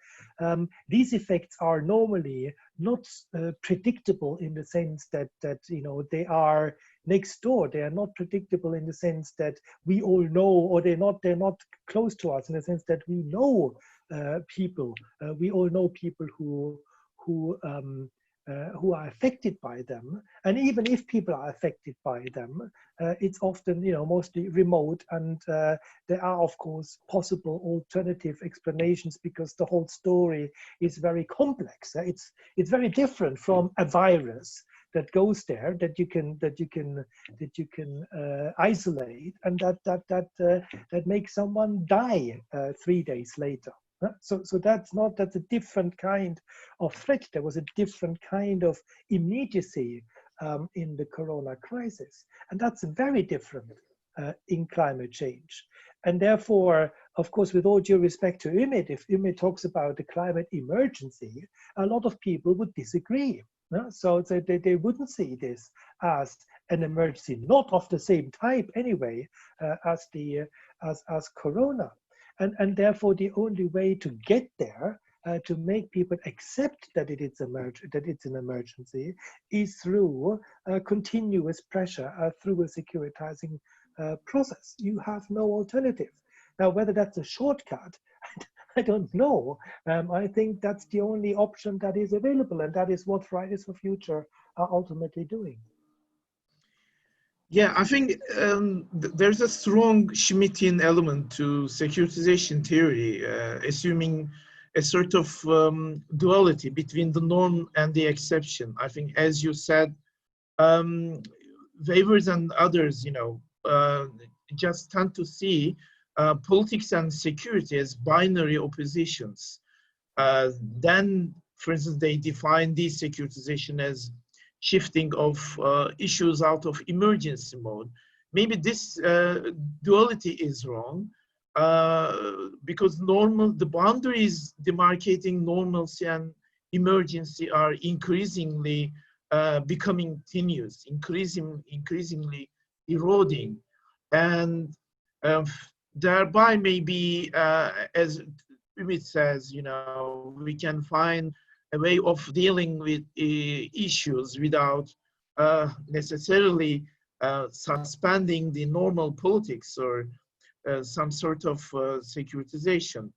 These effects are normally not predictable in the sense that you know, they are next door. They are not predictable in the sense that we all know, or they're not close to us in the sense that we know people. We all know people who are affected by them, and even if people are affected by them, it's often, you know, mostly remote, and there are, of course, possible alternative explanations because the whole story is very complex. It's very different from a virus that goes there, that you can isolate, and that makes someone die 3 days later. So that's a different kind of threat. There was a different kind of immediacy in the corona crisis, and that's very different in climate change. And therefore, of course, with all due respect to Ümit, if Ümit talks about the climate emergency, a lot of people would disagree. So they wouldn't see this as an emergency, not of the same type anyway as corona. And therefore, the only way to get there, to make people accept that it's an emergency, is through continuous pressure, through a securitizing process. You have no alternative. Now, whether that's a shortcut, I don't know. I think that's the only option that is available, and that is what Fridays for Future are ultimately doing. Yeah, I think there's a strong Schmittian element to securitization theory, assuming a sort of duality between the norm and the exception. I think, as you said, waivers and others, you know, just tend to see politics and security as binary oppositions. Then, for instance, they define desecuritization as shifting of issues out of emergency mode. Maybe this duality is wrong because the boundaries demarcating normalcy and emergency are increasingly becoming tenuous, increasingly eroding, and thereby maybe, as Ümit says, you know, we can find a way of dealing with issues without necessarily suspending the normal politics or some sort of securitization.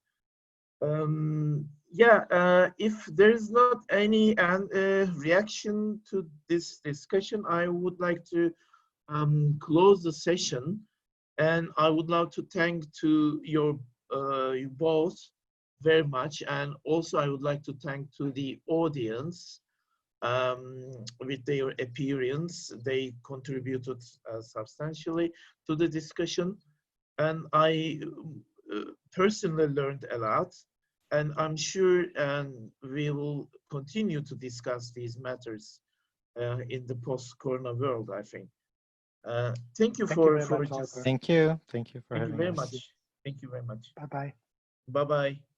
If there's not any reaction to this discussion, I would like to close the session, and I would like to thank to you both very much, and also I would like to thank to the audience with their appearance. They contributed substantially to the discussion, and I personally learned a lot, and I'm sure we will continue to discuss these matters in the post-corona world, I think. Thank you for very much, just, Alper. Thank you for thank you having very us. much. Thank you very much. Bye-bye. Bye-bye.